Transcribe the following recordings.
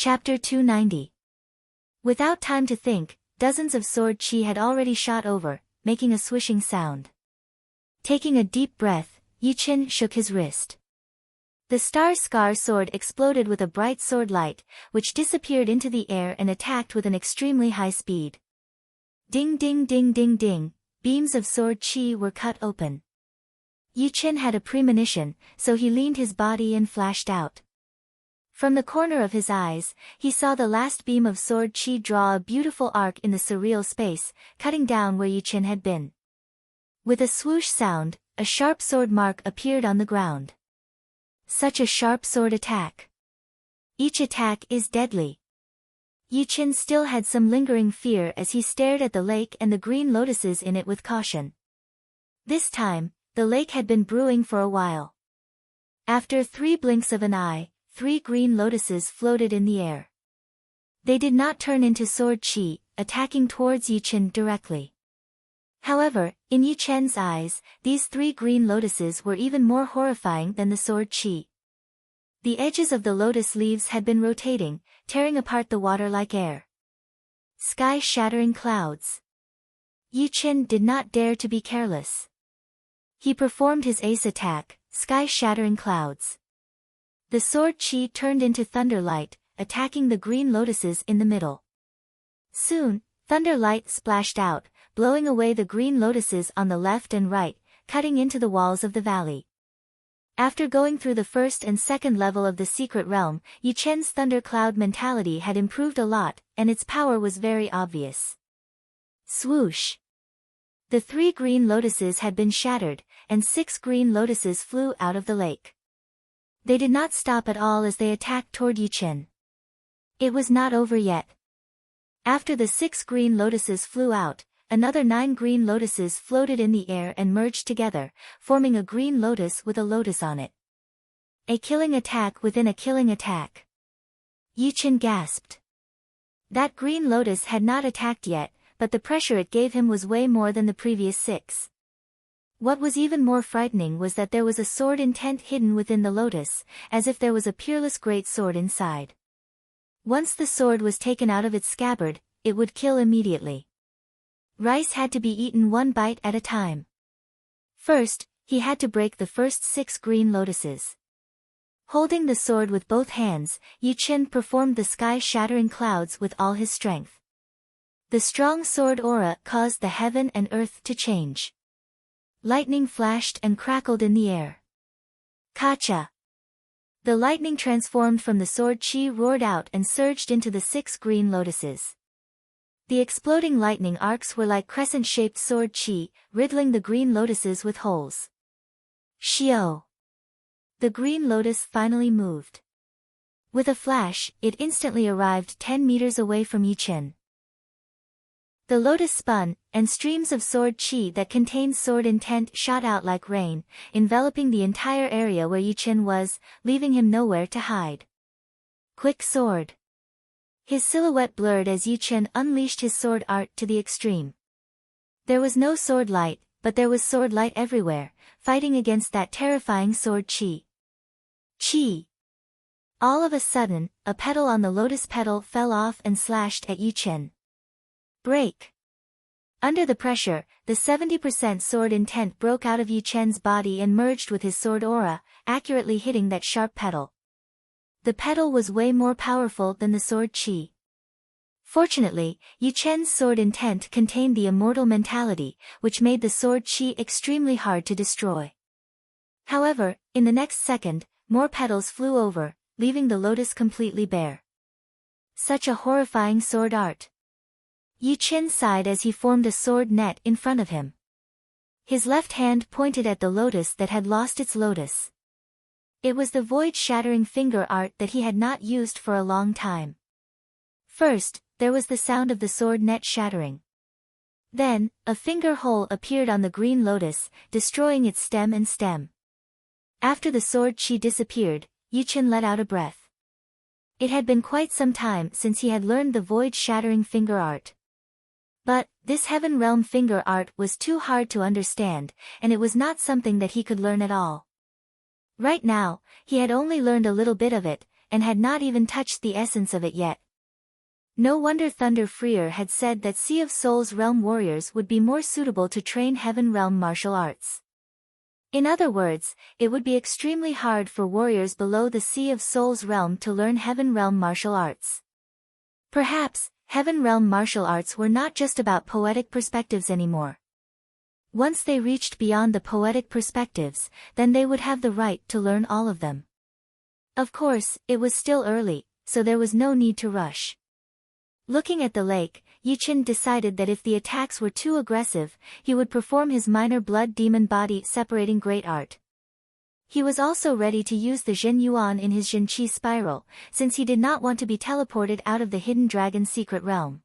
Chapter 290. Without time to think, dozens of sword chi had already shot over, making a swishing sound. Taking a deep breath, Yi-Chin shook his wrist. The star-scar sword exploded with a bright sword light, which disappeared into the air and attacked with an extremely high speed. Ding ding ding ding ding, beams of sword chi were cut open. Yi-Chin had a premonition, so he leaned his body and flashed out. From the corner of his eyes, he saw the last beam of sword chi draw a beautiful arc in the surreal space, cutting down where Yi-Chin had been. With a swoosh sound, a sharp sword mark appeared on the ground. Such a sharp sword attack. Each attack is deadly. Yi-Chin still had some lingering fear as he stared at the lake and the green lotuses in it with caution. This time, the lake had been brewing for a while. After 3 blinks of an eye, 3 green lotuses floated in the air. They did not turn into sword chi, attacking towards Yi-Chin directly. However, in Yi-Chin's eyes, these 3 green lotuses were even more horrifying than the sword chi. The edges of the lotus leaves had been rotating, tearing apart the water like air. Sky-shattering clouds. Yi-Chin did not dare to be careless. He performed his ace attack, sky-shattering clouds. The sword chi turned into thunder light, attacking the green lotuses in the middle. Soon, thunder light splashed out, blowing away the green lotuses on the left and right, cutting into the walls of the valley. After going through the first and second level of the secret realm, Yi-Chin's thundercloud mentality had improved a lot, and its power was very obvious. Swoosh! The 3 green lotuses had been shattered, and 6 green lotuses flew out of the lake. They did not stop at all as they attacked toward Yi-Chin. It was not over yet. After the 6 green lotuses flew out, another 9 green lotuses floated in the air and merged together, forming a green lotus with a lotus on it. A killing attack within a killing attack. Yi-Chin gasped. That green lotus had not attacked yet, but the pressure it gave him was way more than the previous 6. What was even more frightening was that there was a sword intent hidden within the lotus, as if there was a peerless great sword inside. Once the sword was taken out of its scabbard, it would kill immediately. Rice had to be eaten 1 bite at a time. First, he had to break the first 6 green lotuses. Holding the sword with both hands, Yi-Chin performed the sky-shattering clouds with all his strength. The strong sword aura caused the heaven and earth to change. Lightning flashed and crackled in the air. Kacha! The lightning transformed from the sword chi roared out and surged into the 6 green lotuses. The exploding lightning arcs were like crescent-shaped sword chi, riddling the green lotuses with holes. Shio! The green lotus finally moved. With a flash, it instantly arrived 10 meters away from Yi-Chin. The lotus spun, and streams of sword chi that contained sword intent shot out like rain, enveloping the entire area where Yi-Chin was, leaving him nowhere to hide. Quick sword! His silhouette blurred as Yi-Chin unleashed his sword art to the extreme. There was no sword light, but there was sword light everywhere, fighting against that terrifying sword chi. Chi! All of a sudden, a petal on the lotus petal fell off and slashed at Yi-Chin. Break! Under the pressure, the 70% sword intent broke out of Yi-Chin's body and merged with his sword aura, accurately hitting that sharp petal. The petal was way more powerful than the sword chi. Fortunately, Yi-Chin's sword intent contained the immortal mentality, which made the sword chi extremely hard to destroy. However, in the next second, more petals flew over, leaving the lotus completely bare. Such a horrifying sword art. Yi-Chin sighed as he formed a sword net in front of him. His left hand pointed at the lotus that had lost its lotus. It was the void-shattering finger art that he had not used for a long time. First, there was the sound of the sword net shattering. Then, a finger hole appeared on the green lotus, destroying its stem and stem. After the sword chi disappeared, Yi-Chin let out a breath. It had been quite some time since he had learned the void-shattering finger art. But, this heaven realm finger art was too hard to understand, and it was not something that he could learn at all. Right now, he had only learned a little bit of it, and had not even touched the essence of it yet. No wonder Thunder Freer had said that Sea of Souls realm warriors would be more suitable to train Heaven realm martial arts. In other words, it would be extremely hard for warriors below the Sea of Souls realm to learn Heaven realm martial arts. Perhaps, Heaven realm martial arts were not just about poetic perspectives anymore. Once they reached beyond the poetic perspectives, then they would have the right to learn all of them. Of course, it was still early, so there was no need to rush. Looking at the lake, Yiqin decided that if the attacks were too aggressive, he would perform his minor blood demon body separating great art. He was also ready to use the Jin Yuan in his Jin Qi spiral, since he did not want to be teleported out of the hidden dragon secret realm.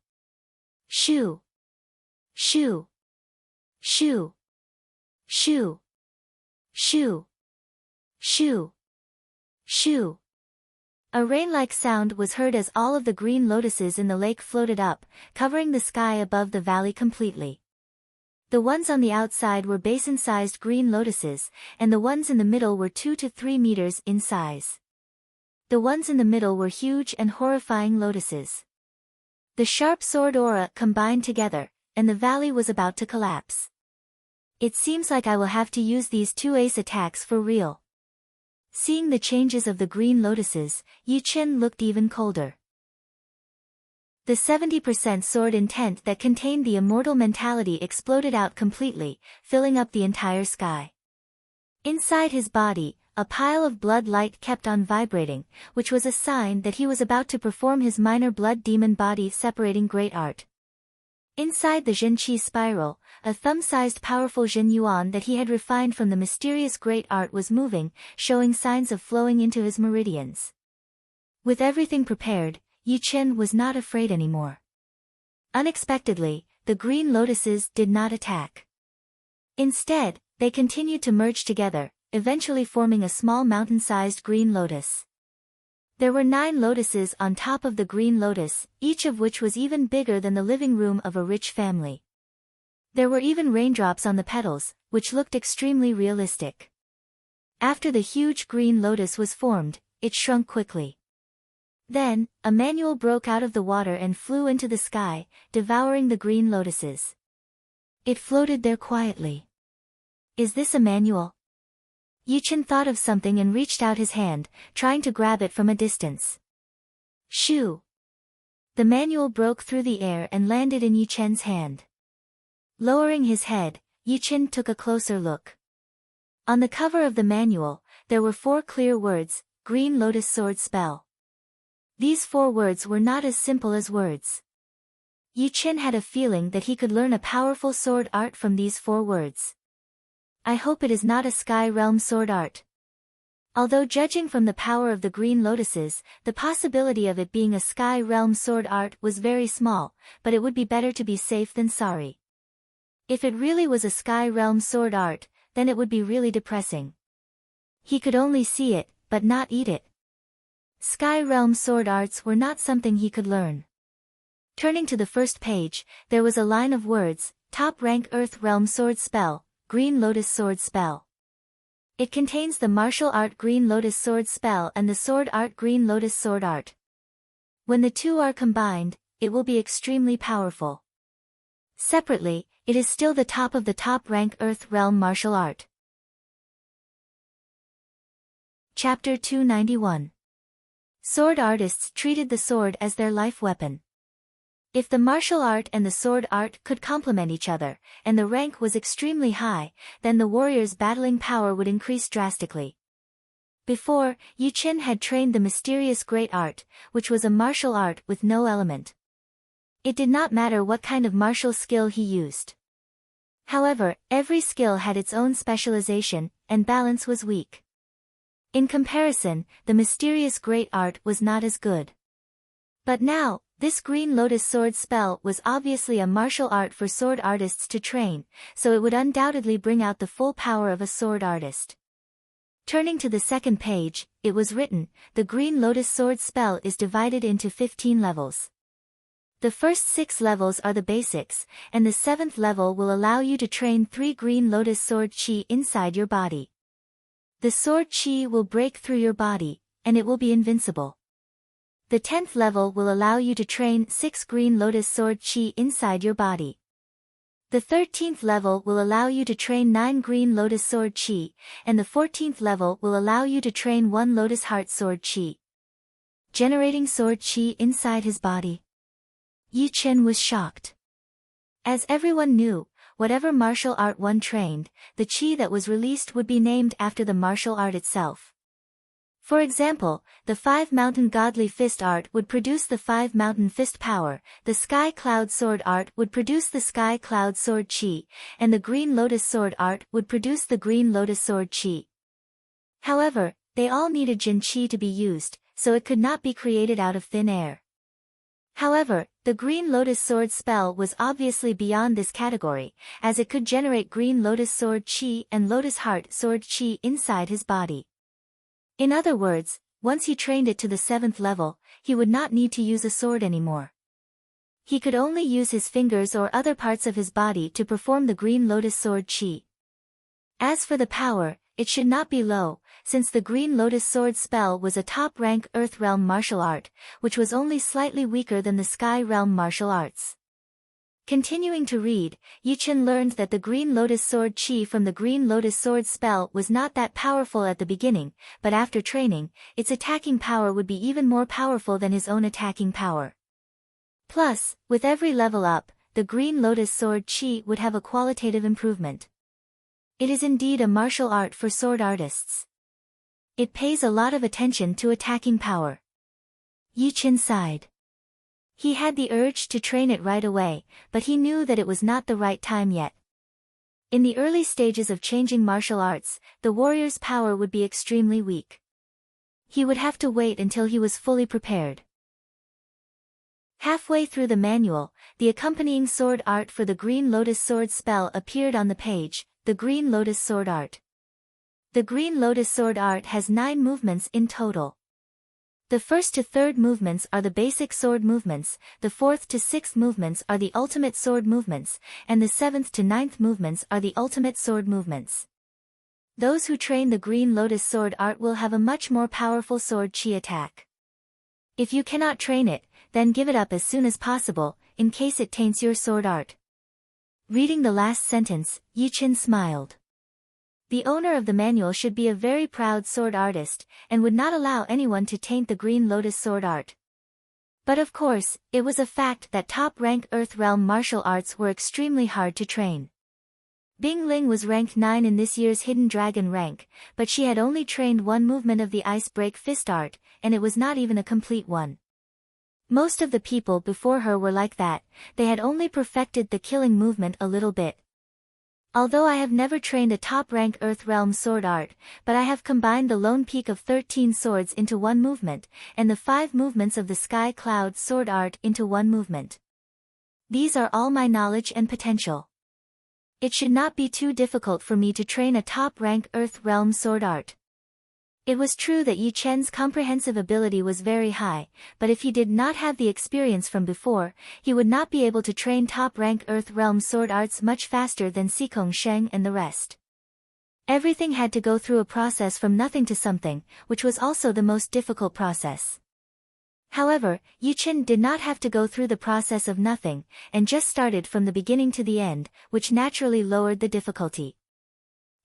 Shoo! Shoo! Shoo! Shoo! Shoo! Shoo! Shoo! A rain-like sound was heard as all of the green lotuses in the lake floated up, covering the sky above the valley completely. The ones on the outside were basin-sized green lotuses, and the ones in the middle were 2 to 3 meters in size. The ones in the middle were huge and horrifying lotuses. The sharp sword aura combined together, and the valley was about to collapse. It seems like I will have to use these 2 ace attacks for real. Seeing the changes of the green lotuses, Yiqin looked even colder. The 70% sword intent that contained the immortal mentality exploded out completely, filling up the entire sky. Inside his body, a pile of blood light kept on vibrating, which was a sign that he was about to perform his minor blood demon body separating great art. Inside the Jin Qi spiral, a thumb-sized powerful Jin Yuan that he had refined from the mysterious great art was moving, showing signs of flowing into his meridians. With everything prepared, Yiqin was not afraid anymore. Unexpectedly, the green lotuses did not attack. Instead, they continued to merge together, eventually forming a small mountain-sized green lotus. There were 9 lotuses on top of the green lotus, each of which was even bigger than the living room of a rich family. There were even raindrops on the petals, which looked extremely realistic. After the huge green lotus was formed, it shrunk quickly. Then, a manual broke out of the water and flew into the sky, devouring the green lotuses. It floated there quietly. Is this a manual? Yiqin thought of something and reached out his hand, trying to grab it from a distance. Shoo! The manual broke through the air and landed in Yiqin's hand. Lowering his head, Yiqin took a closer look. On the cover of the manual, there were 4 clear words, Green Lotus Sword Spell. These 4 words were not as simple as words. Yiqin had a feeling that he could learn a powerful sword art from these 4 words. I hope it is not a Sky Realm sword art. Although judging from the power of the green lotuses, the possibility of it being a Sky Realm sword art was very small, but it would be better to be safe than sorry. If it really was a Sky Realm sword art, then it would be really depressing. He could only see it, but not eat it. Sky Realm sword arts were not something he could learn. Turning to the first page, there was a line of words, Top Rank Earth Realm Sword Spell, Green Lotus Sword Spell. It contains the martial art Green Lotus Sword Spell and the sword art Green Lotus Sword Art. When the 2 are combined, it will be extremely powerful. Separately, it is still the top of the top rank Earth Realm martial art. Chapter 291. Sword artists treated the sword as their life weapon. If the martial art and the sword art could complement each other, and the rank was extremely high, then the warrior's battling power would increase drastically. Before, Yiqin had trained the mysterious great art, which was a martial art with no element. It did not matter what kind of martial skill he used. However, every skill had its own specialization, and balance was weak. In comparison, the mysterious great art was not as good. But now, this Green Lotus Sword Spell was obviously a martial art for sword artists to train, so it would undoubtedly bring out the full power of a sword artist. Turning to the second page, it was written, the Green Lotus Sword Spell is divided into 15 levels. The first 6 levels are the basics, and the 7th level will allow you to train 3 Green Lotus Sword Chi inside your body. The sword Chi will break through your body, and it will be invincible. The 10th level will allow you to train 6 Green Lotus Sword Chi inside your body. The 13th level will allow you to train 9 Green Lotus Sword Chi, and the 14th level will allow you to train 1 Lotus Heart Sword Chi. Generating Sword Chi inside his body. Yi Chen was shocked. As everyone knew, whatever martial art one trained, the Chi that was released would be named after the martial art itself. For example, the 5 Mountain Godly Fist art would produce the 5 Mountain Fist power, the Sky Cloud Sword art would produce the Sky Cloud Sword Chi, and the Green Lotus Sword art would produce the Green Lotus Sword Chi. However, they all needed Jin Chi to be used, so it could not be created out of thin air. However, the Green Lotus Sword spell was obviously beyond this category, as it could generate Green Lotus Sword Chi and Lotus Heart Sword Chi inside his body. In other words, once he trained it to the 7th level, he would not need to use a sword anymore. He could only use his fingers or other parts of his body to perform the Green Lotus Sword Chi. As for the power, it should not be low, since the Green Lotus Sword spell was a top-rank Earth Realm martial art, which was only slightly weaker than the Sky Realm martial arts. Continuing to read, Yi Chen learned that the Green Lotus Sword Chi from the Green Lotus Sword spell was not that powerful at the beginning, but after training, its attacking power would be even more powerful than his own attacking power. Plus, with every level up, the Green Lotus Sword Chi would have a qualitative improvement. It is indeed a martial art for sword artists. It pays a lot of attention to attacking power. Yi Chen sighed. He had the urge to train it right away, but he knew that it was not the right time yet. In the early stages of changing martial arts, the warrior's power would be extremely weak. He would have to wait until he was fully prepared. Halfway through the manual, the accompanying sword art for the Green Lotus Sword spell appeared on the page, the Green Lotus Sword art. The Green Lotus Sword art has 9 movements in total. The 1st to 3rd movements are the basic sword movements, the 4th to 6th movements are the ultimate sword movements, and the 7th to 9th movements are the ultimate sword movements. Those who train the Green Lotus Sword art will have a much more powerful sword chi attack. If you cannot train it, then give it up as soon as possible, in case it taints your sword art. Reading the last sentence, Yi Chen smiled. The owner of the manual should be a very proud sword artist, and would not allow anyone to taint the Green Lotus Sword art. But of course, it was a fact that top-rank Earth Realm martial arts were extremely hard to train. Bing Ling was ranked 9 in this year's Hidden Dragon rank, but she had only trained 1 movement of the Ice Break Fist art, and it was not even a complete one. Most of the people before her were like that, they had only perfected the killing movement a little bit. Although I have never trained a top-rank Earth Realm sword art, but I have combined the lone peak of 13 swords into 1 movement, and the 5 movements of the Sky Cloud sword art into 1 movement. These are all my knowledge and potential. It should not be too difficult for me to train a top-rank Earth Realm sword art. It was true that Yi Chen's comprehensive ability was very high, but if he did not have the experience from before, he would not be able to train top-rank Earth Realm sword arts much faster than Xikong Sheng and the rest. Everything had to go through a process from nothing to something, which was also the most difficult process. However, Yi Chen did not have to go through the process of nothing, and just started from the beginning to the end, which naturally lowered the difficulty.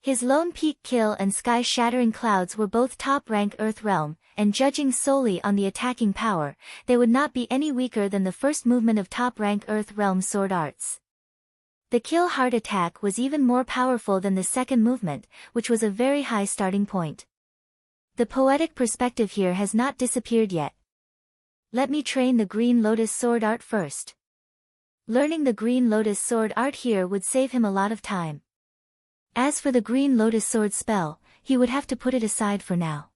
His Lone Peak Kill and Sky-Shattering Clouds were both top-rank Earth Realm, and judging solely on the attacking power, they would not be any weaker than the first movement of top-rank Earth Realm sword arts. The Kill Heart attack was even more powerful than the second movement, which was a very high starting point. The poetic perspective here has not disappeared yet. Let me train the Green Lotus sword art first. Learning the Green Lotus sword art here would save him a lot of time. As for the Green Lotus sword spell, he would have to put it aside for now.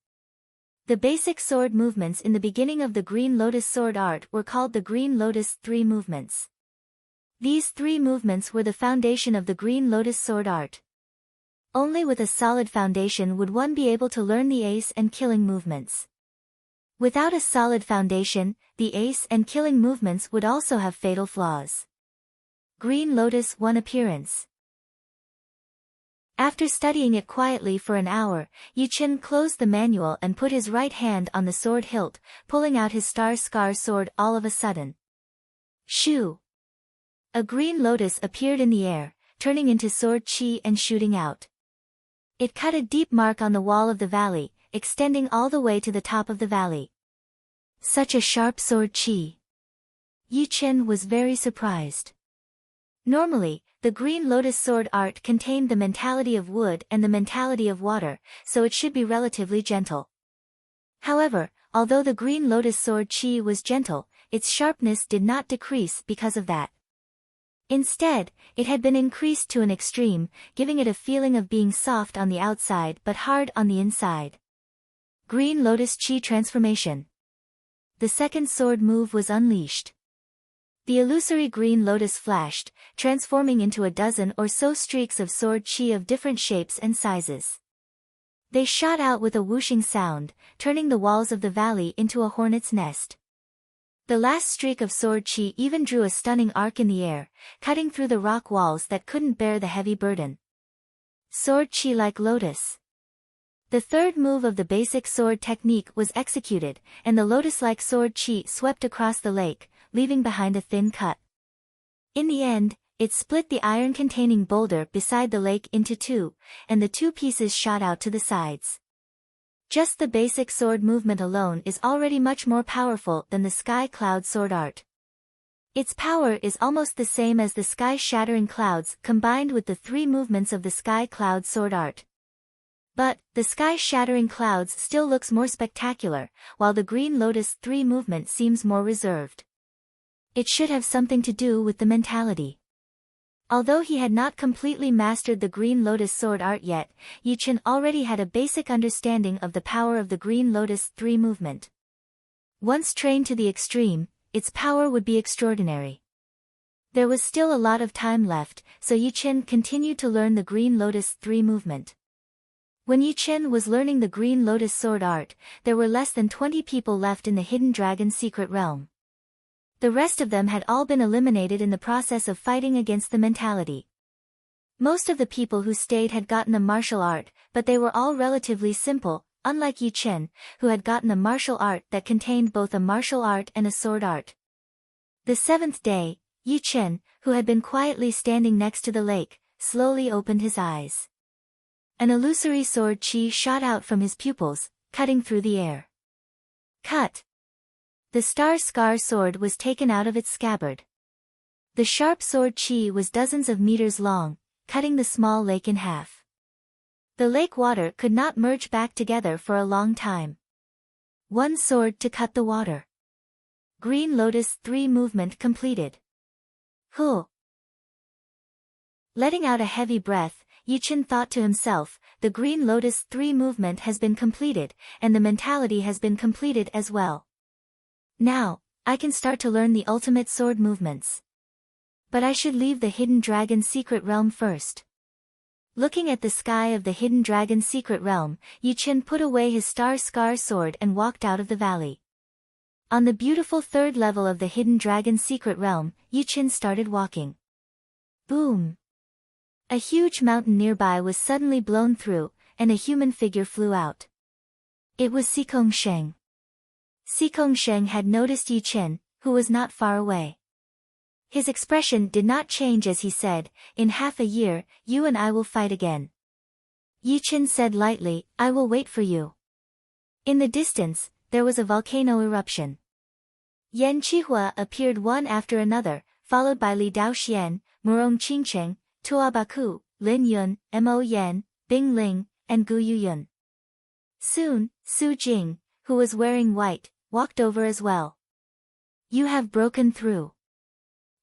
The basic sword movements in the beginning of the Green Lotus sword art were called the Green Lotus 3 movements. These 3 movements were the foundation of the Green Lotus sword art. Only with a solid foundation would one be able to learn the ace and killing movements. Without a solid foundation, the ace and killing movements would also have fatal flaws. Green Lotus 1 appearance. After studying it quietly for an hour, Yichen closed the manual and put his right hand on the sword hilt, pulling out his star sword all of a sudden. Shoo! A green lotus appeared in the air, turning into sword chi and shooting out. It cut a deep mark on the wall of the valley, extending all the way to the top of the valley. Such a sharp sword chi! Yichen was very surprised. Normally, the green lotus sword art contained the mentality of wood and the mentality of water, so it should be relatively gentle. However, although the green lotus sword chi was gentle, its sharpness did not decrease because of that. Instead, it had been increased to an extreme, giving it a feeling of being soft on the outside but hard on the inside. Green lotus chi transformation. The second sword move was unleashed. The illusory green lotus flashed, transforming into a dozen or so streaks of sword chi of different shapes and sizes. They shot out with a whooshing sound, turning the walls of the valley into a hornet's nest. The last streak of sword chi even drew a stunning arc in the air, cutting through the rock walls that couldn't bear the heavy burden. Sword chi like lotus. The third move of the basic sword technique was executed, and the lotus-like sword chi swept across the lake, leaving behind a thin cut. In the end, it split the iron-containing boulder beside the lake into two, and the two pieces shot out to the sides. Just the basic sword movement alone is already much more powerful than the sky cloud sword art. Its power is almost the same as the sky-shattering clouds combined with the three movements of the sky cloud sword art. But, the sky-shattering clouds still looks more spectacular, while the green lotus 3 movement seems more reserved. It should have something to do with the mentality. Although he had not completely mastered the green lotus sword art yet, Yichen already had a basic understanding of the power of the green lotus 3 movement. Once trained to the extreme, its power would be extraordinary. There was still a lot of time left, so Yichen continued to learn the green lotus 3 movement. When Yichen was learning the green lotus sword art, there were less than 20 people left in the hidden dragon secret realm. The rest of them had all been eliminated in the process of fighting against the mentality. Most of the people who stayed had gotten a martial art, but they were all relatively simple, unlike Yichen, who had gotten a martial art that contained both a martial art and a sword art. The 7th day, Yichen, who had been quietly standing next to the lake, slowly opened his eyes. An illusory sword chi shot out from his pupils, cutting through the air. Cut! The scar sword was taken out of its scabbard. The sharp sword chi was dozens of meters long, cutting the small lake in half. The lake water could not merge back together for a long time. One sword to cut the water. Green Lotus 3 movement completed. Huh! Letting out a heavy breath, Yichen thought to himself, the Green Lotus 3 movement has been completed, and the mentality has been completed as well. Now, I can start to learn the ultimate sword movements. But I should leave the Hidden Dragon Secret Realm first. Looking at the sky of the Hidden Dragon Secret Realm, Yichen put away his scar sword and walked out of the valley. On the beautiful 3rd level of the Hidden Dragon Secret Realm, Yichen started walking. Boom! A huge mountain nearby was suddenly blown through, and a human figure flew out. It was Sikong Sheng. Sikong Sheng had noticed Yichen, who was not far away. His expression did not change as he said, "In half a year, you and I will fight again." Yichen said lightly, "I will wait for you." In the distance, there was a volcano eruption. Yan Qihua appeared one after another, followed by Li Daoxian, Murong Qingcheng, Tuabaku, Lin Yun, Mo Yan, Bing Ling, and Gu Yuyun. Soon, Su Jing, who was wearing white, walked over as well. "You have broken through."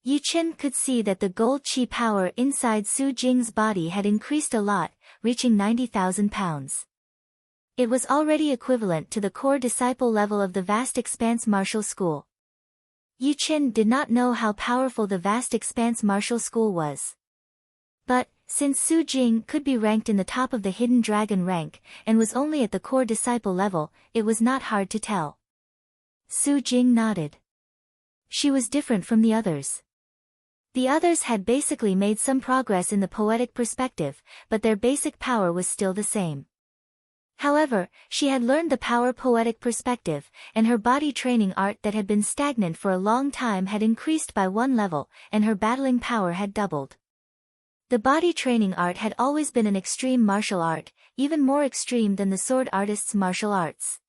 Yichen could see that the gold chi power inside Su Jing's body had increased a lot, reaching 90,000 pounds. It was already equivalent to the core disciple level of the Vast Expanse Martial School. Yichen did not know how powerful the Vast Expanse Martial School was. But, since Su Jing could be ranked in the top of the Hidden Dragon rank, and was only at the core disciple level, it was not hard to tell. Su Jing nodded. She was different from the others. The others had basically made some progress in the poetic perspective, but their basic power was still the same. However, she had learned the power poetic perspective, and her body training art that had been stagnant for a long time had increased by one level, and her battling power had doubled. The body training art had always been an extreme martial art, even more extreme than the sword artist's martial arts.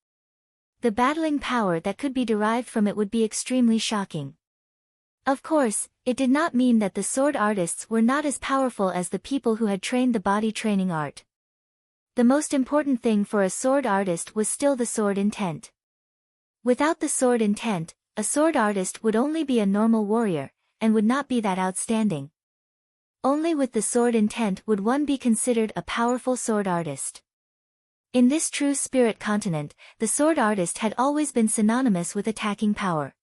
The battling power that could be derived from it would be extremely shocking. Of course, it did not mean that the sword artists were not as powerful as the people who had trained the body training art. The most important thing for a sword artist was still the sword intent. Without the sword intent, a sword artist would only be a normal warrior, and would not be that outstanding. Only with the sword intent would one be considered a powerful sword artist. In this true spirit continent, the sword artist had always been synonymous with attacking power.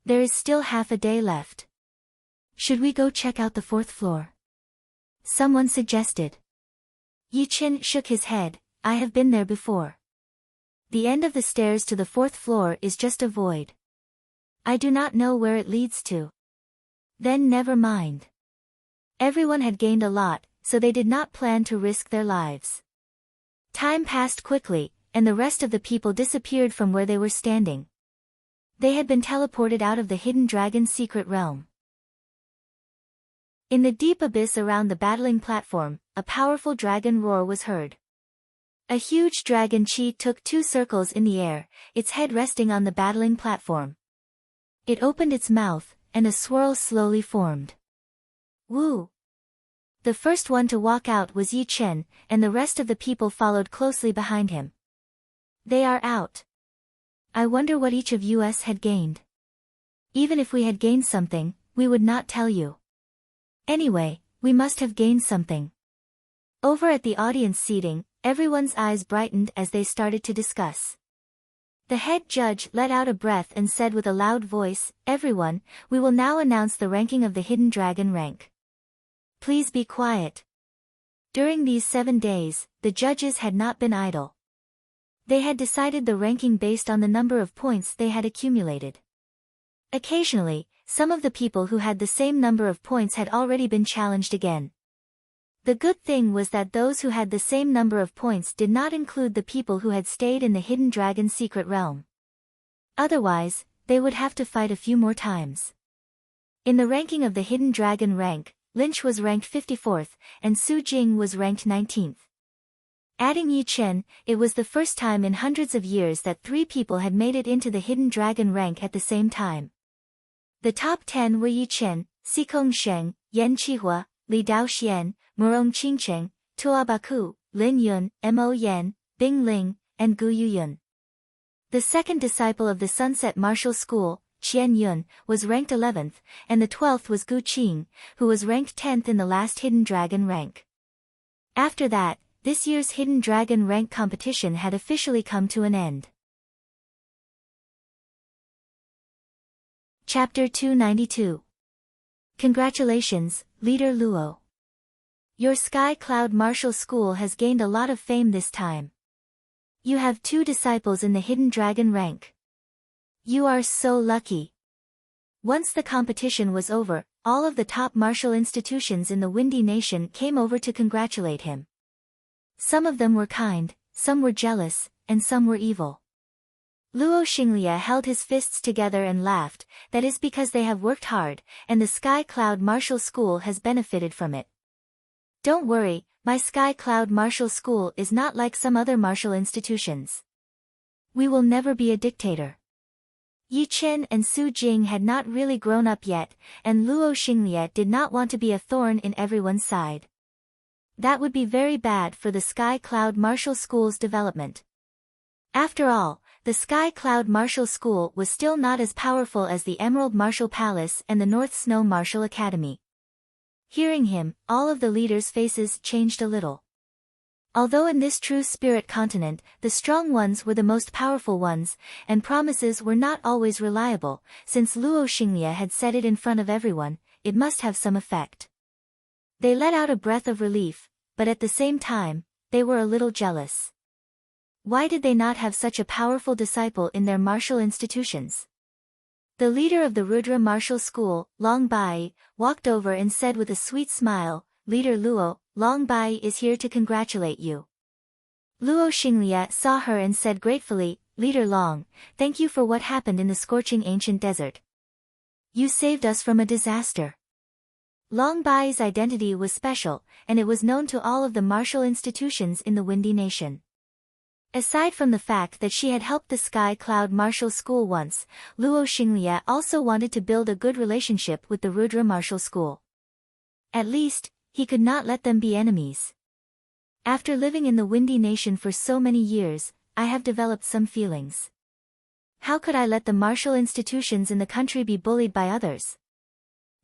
There is still half a day left. Should we go check out the 4th floor? Someone suggested. Yi Qin shook his head. I have been there before. The end of the stairs to the 4th floor is just a void. I do not know where it leads to. Then never mind. Everyone had gained a lot, so they did not plan to risk their lives. Time passed quickly, and the rest of the people disappeared from where they were standing. They had been teleported out of the hidden dragon's secret realm. In the deep abyss around the battling platform, a powerful dragon roar was heard. A huge dragon chi took 2 circles in the air, its head resting on the battling platform. It opened its mouth, and a swirl slowly formed. Woo! The first one to walk out was Yi Chen, and the rest of the people followed closely behind him. They are out. I wonder what each of us had gained. Even if we had gained something, we would not tell you. Anyway, we must have gained something. Over at the audience seating, everyone's eyes brightened as they started to discuss. The head judge let out a breath and said with a loud voice, "Everyone, we will now announce the ranking of the hidden dragon rank. Please be quiet." During these 7 days, the judges had not been idle. They had decided the ranking based on the number of points they had accumulated. Occasionally, some of the people who had the same number of points had already been challenged again. The good thing was that those who had the same number of points did not include the people who had stayed in the hidden dragon's secret realm. Otherwise, they would have to fight a few more times. In the ranking of the hidden dragon rank, Lynch was ranked 54th, and Su Jing was ranked 19th. Adding Yi Chen, it was the first time in hundreds of years that 3 people had made it into the hidden dragon rank at the same time. The top 10 were Yi Chen, Xikong Sheng, Yan Qihua, Li Daoxian, Murong Qingcheng, Tua Baku, Lin Yun, Mo Yan, Bing Ling, and Gu Yuyun. The second disciple of the Sunset Martial School, Qian Yun, was ranked 11th, and the 12th was Gu Qing, who was ranked 10th in the last hidden dragon rank. After that, this year's hidden dragon rank competition had officially come to an end. Chapter 292. Congratulations, Leader Luo. Your Sky Cloud Martial School has gained a lot of fame this time. You have 2 disciples in the hidden dragon rank. You are so lucky. Once the competition was over, all of the top martial institutions in the Windy Nation came over to congratulate him. Some of them were kind, some were jealous, and some were evil. Luo Xinglia held his fists together and laughed. That is because they have worked hard, and the Sky Cloud Martial School has benefited from it. Don't worry, my Sky Cloud Martial School is not like some other martial institutions. We will never be a dictator. Yi Chen and Su Jing had not really grown up yet, and Luo Xinglia did not want to be a thorn in everyone's side. That would be very bad for the Sky Cloud Martial School's development. After all, the Sky Cloud Martial School was still not as powerful as the Emerald Martial Palace and the North Snow Martial Academy. Hearing him, all of the leaders' faces changed a little. Although in this true spirit continent, the strong ones were the most powerful ones, and promises were not always reliable, since Luo Xinglia had said it in front of everyone, it must have some effect. They let out a breath of relief, but at the same time, they were a little jealous. Why did they not have such a powerful disciple in their martial institutions? The leader of the Rudra martial school, Long Bai, walked over and said with a sweet smile, "Leader Luo, Long Bai is here to congratulate you." Luo Xinglia saw her and said gratefully, "Leader Long, thank you for what happened in the scorching ancient desert. You saved us from a disaster." Long Bai's identity was special, and it was known to all of the martial institutions in the Windy Nation. Aside from the fact that she had helped the Sky Cloud Martial School once, Luo Xinglia also wanted to build a good relationship with the Rudra Martial School. At least, he could not let them be enemies. After living in the Windy Nation for so many years, I have developed some feelings. How could I let the martial institutions in the country be bullied by others?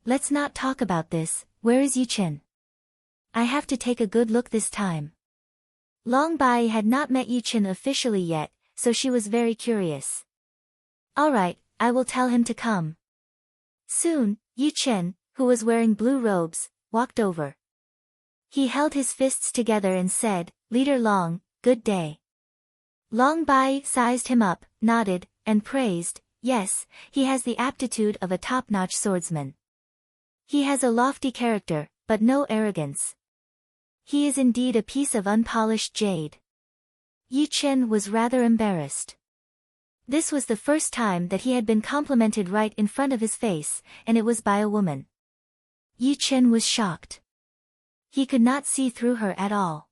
Let's not talk about this. Where is Yichen? I have to take a good look this time. Long Bai had not met Yichen officially yet, so she was very curious. Alright, I will tell him to come. Soon, Yichen, who was wearing blue robes, walked over. He held his fists together and said, "Leader Long, good day." Long Bai sized him up, nodded, and praised, "Yes, he has the aptitude of a top-notch swordsman. He has a lofty character, but no arrogance. He is indeed a piece of unpolished jade." Yichen was rather embarrassed. This was the first time that he had been complimented right in front of his face, and it was by a woman. Yichen was shocked. He could not see through her at all.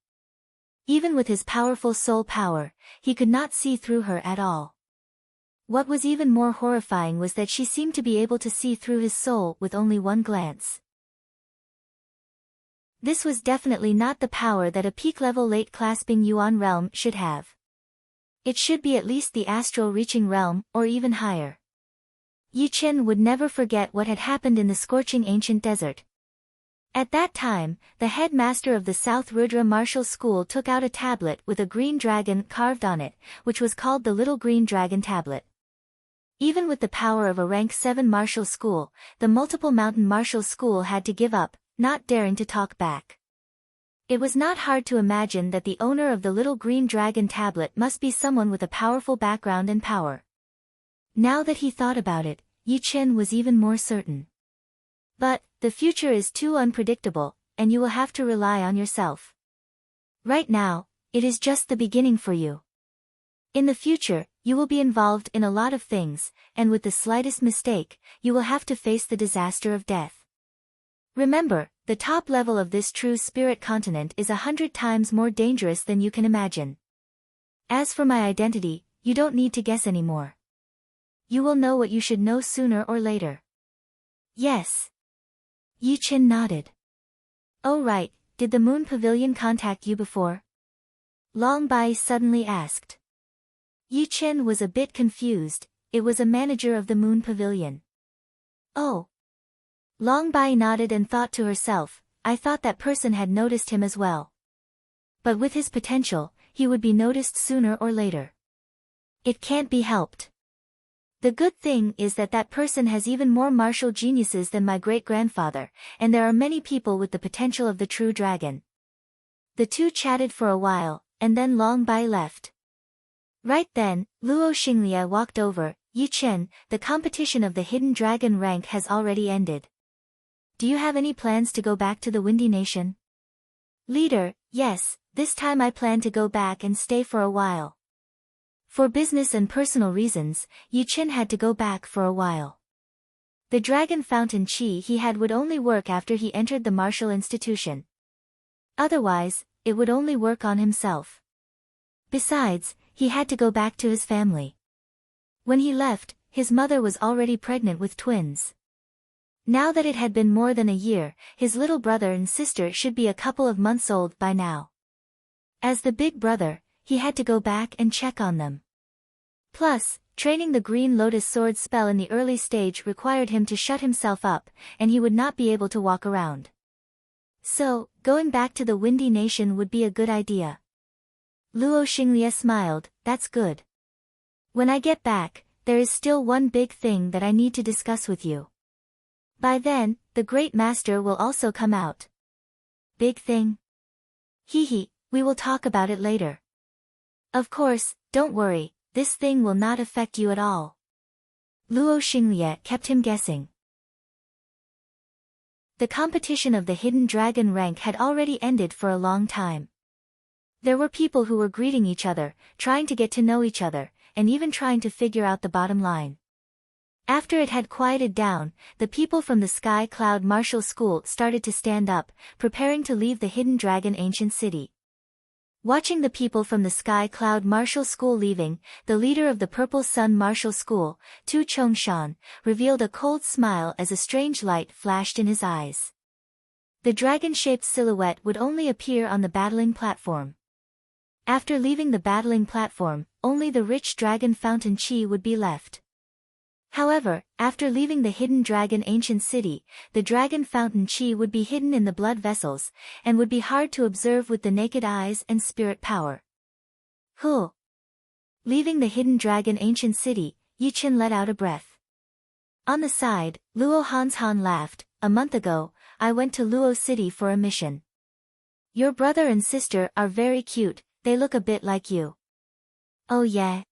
Even with his powerful soul power, he could not see through her at all. What was even more horrifying was that she seemed to be able to see through his soul with only one glance. This was definitely not the power that a peak-level late-clasping Yuan realm should have. It should be at least the astral-reaching realm, or even higher. Yichen would never forget what had happened in the scorching ancient desert. At that time, the headmaster of the South Rudra Martial School took out a tablet with a green dragon carved on it, which was called the Little Green Dragon Tablet. Even with the power of a rank 7 martial school, the multiple mountain martial school had to give up, not daring to talk back. It was not hard to imagine that the owner of the Little Green Dragon Tablet must be someone with a powerful background and power. Now that he thought about it, Yichen was even more certain. But, the future is too unpredictable, and you will have to rely on yourself. Right now, it is just the beginning for you. In the future, you will be involved in a lot of things, and with the slightest mistake, you will have to face the disaster of death. Remember, the top level of this true spirit continent is 100 times more dangerous than you can imagine. As for my identity, you don't need to guess anymore. You will know what you should know sooner or later. Yes. Yichen nodded. Oh right, did the Moon Pavilion contact you before? Long Bai suddenly asked. Yichen was a bit confused. It was a manager of the Moon Pavilion. Oh. Long Bai nodded and thought to herself, I thought that person had noticed him as well. But with his potential, he would be noticed sooner or later. It can't be helped. The good thing is that that person has even more martial geniuses than my great-grandfather, and there are many people with the potential of the true dragon. The two chatted for a while, and then Long Bai left. Right then, Luo Xinglia walked over. Yichen, the competition of the hidden dragon rank has already ended. Do you have any plans to go back to the Windy Nation? Leader, yes, this time I plan to go back and stay for a while. For business and personal reasons, Yichen had to go back for a while. The dragon fountain chi he had would only work after he entered the martial institution. Otherwise, it would only work on himself. Besides, he had to go back to his family. When he left, his mother was already pregnant with twins. Now that it had been more than a year, his little brother and sister should be a couple of months old by now. As the big brother, he had to go back and check on them. Plus, training the Green Lotus Sword spell in the early stage required him to shut himself up, and he would not be able to walk around. So, going back to the Windy Nation would be a good idea. Luo Xinglia smiled, that's good. When I get back, there is still one big thing that I need to discuss with you. By then, the Great Master will also come out. Big thing? Hee, we will talk about it later. Of course, don't worry, this thing will not affect you at all. Luo Xinglie kept him guessing. The competition of the hidden dragon rank had already ended for a long time. There were people who were greeting each other, trying to get to know each other, and even trying to figure out the bottom line. After it had quieted down, the people from the Sky Cloud Martial School started to stand up, preparing to leave the Hidden Dragon Ancient City. Watching the people from the Sky Cloud Martial School leaving, the leader of the Purple Sun Martial School, Tu Chongshan, revealed a cold smile as a strange light flashed in his eyes. The dragon-shaped silhouette would only appear on the battling platform. After leaving the battling platform, only the rich dragon fountain chi would be left. However, after leaving the Hidden Dragon Ancient City, the dragon fountain chi would be hidden in the blood vessels, and would be hard to observe with the naked eyes and spirit power. Huh! Leaving the Hidden Dragon Ancient City, Yi Chen let out a breath. On the side, Luo Hanshan laughed. A month ago, I went to Luo City for a mission. Your brother and sister are very cute, they look a bit like you. Oh yeah?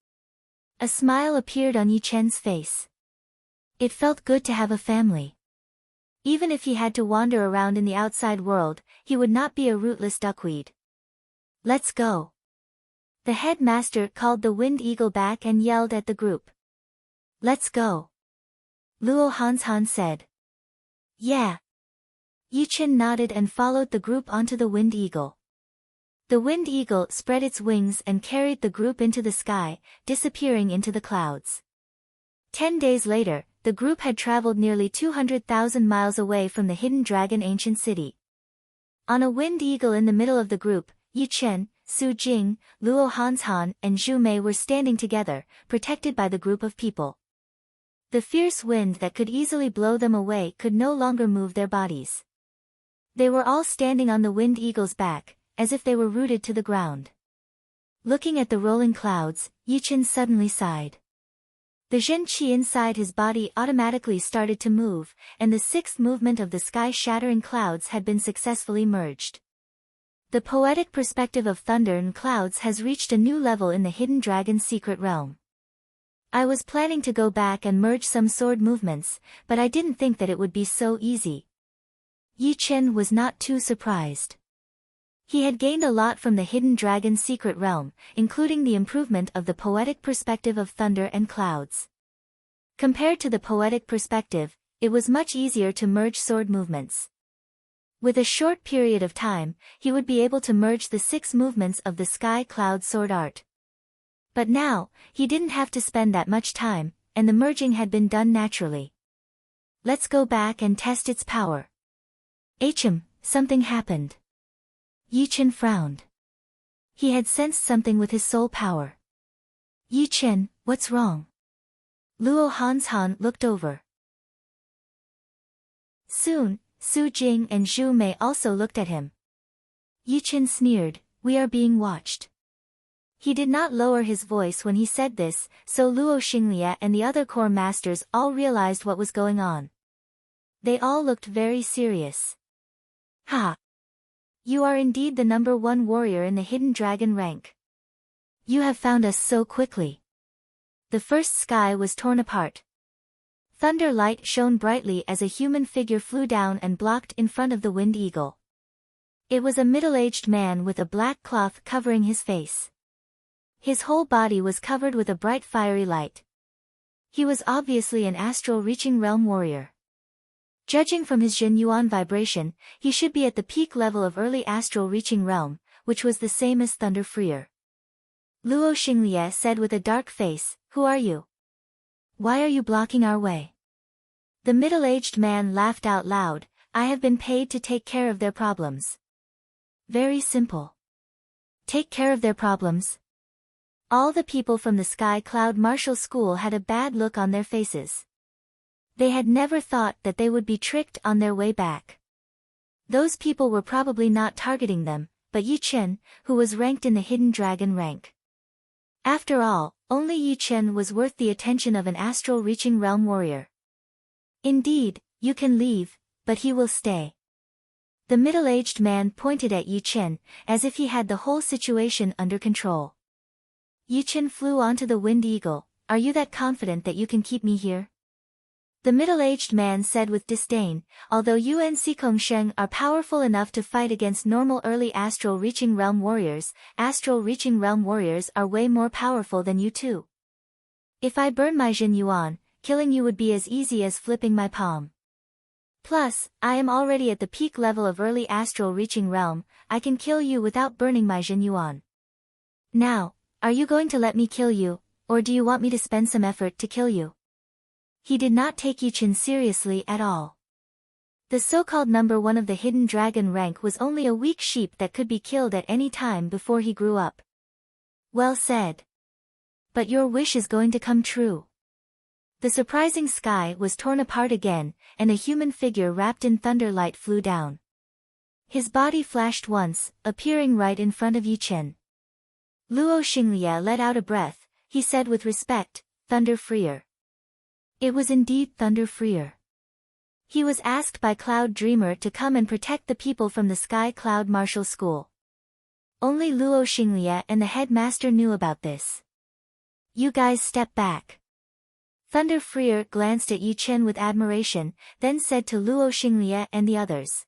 A smile appeared on Yi Chen's face. It felt good to have a family. Even if he had to wander around in the outside world, he would not be a rootless duckweed. Let's go. The headmaster called the Wind Eagle back and yelled at the group. Let's go. Luo Hanshan said. Yeah. Yi Chen nodded and followed the group onto the Wind Eagle. The Wind Eagle spread its wings and carried the group into the sky, disappearing into the clouds. 10 days later, the group had traveled nearly 200,000 miles away from the Hidden Dragon Ancient City. On a Wind Eagle in the middle of the group, Yi Chen, Su Jing, Luo Hanshan, and Zhu Mei were standing together, protected by the group of people. The fierce wind that could easily blow them away could no longer move their bodies. They were all standing on the Wind Eagle's back, as if they were rooted to the ground. Looking at the rolling clouds, Yi Chen suddenly sighed. The Zhen Qi inside his body automatically started to move, and the sixth movement of the sky-shattering clouds had been successfully merged. The poetic perspective of thunder and clouds has reached a new level in the Hidden Dragon's secret realm. I was planning to go back and merge some sword movements, but I didn't think that it would be so easy. Yi Chen was not too surprised. He had gained a lot from the Hidden Dragon's secret realm, including the improvement of the poetic perspective of thunder and clouds. Compared to the poetic perspective, it was much easier to merge sword movements. With a short period of time, he would be able to merge the 6 movements of the Sky Cloud Sword Art. But now, he didn't have to spend that much time, and the merging had been done naturally. Let's go back and test its power. Something happened. Yi Chen frowned. He had sensed something with his soul power. Yi Chen, what's wrong? Luo Hanshan looked over. Soon, Su Jing and Zhu Mei also looked at him. Yi Chen sneered, we are being watched. He did not lower his voice when he said this, so Luo Xinglie and the other core masters all realized what was going on. They all looked very serious. Ha! You are indeed the number 1 warrior in the Hidden Dragon rank. You have found us so quickly. The first sky was torn apart. Thunder light shone brightly as a human figure flew down and blocked in front of the Wind Eagle. It was a middle-aged man with a black cloth covering his face. His whole body was covered with a bright fiery light. He was obviously an astral reaching realm warrior. Judging from his Jin Yuan vibration, he should be at the peak level of early astral reaching realm, which was the same as Thunder Freer. Luo Xinglie said with a dark face, who are you? Why are you blocking our way? The middle-aged man laughed out loud, I have been paid to take care of their problems. Very simple. Take care of their problems? All the people from the Sky Cloud Martial School had a bad look on their faces. They had never thought that they would be tricked on their way back. Those people were probably not targeting them, but Yi Chen, who was ranked in the Hidden Dragon rank. After all, only Yi Chen was worth the attention of an astral reaching realm warrior. Indeed, you can leave, but he will stay. The middle-aged man pointed at Yi Chen, as if he had the whole situation under control. Yi Chen flew onto the Wind Eagle, are you that confident that you can keep me here? The middle-aged man said with disdain, although you and Sikong Sheng are powerful enough to fight against normal early astral reaching realm warriors are way more powerful than you two. If I burn my Jin Yuan, killing you would be as easy as flipping my palm. Plus, I am already at the peak level of early astral reaching realm, I can kill you without burning my Jin Yuan. Now, are you going to let me kill you, or do you want me to spend some effort to kill you? He did not take Yi Chen seriously at all. The so-called number one of the hidden dragon rank was only a weak sheep that could be killed at any time before he grew up. Well said. But your wish is going to come true. The surprising sky was torn apart again, and a human figure wrapped in thunder light flew down. His body flashed once, appearing right in front of Yi Chen. Luo Xinglie let out a breath, he said with respect, Thunder Freer. It was indeed Thunder Freer. He was asked by Cloud Dreamer to come and protect the people from the Sky Cloud Martial School. Only Luo Xinglie and the headmaster knew about this. You guys step back. Thunder Freer glanced at Yi Chen with admiration, then said to Luo Xinglie and the others.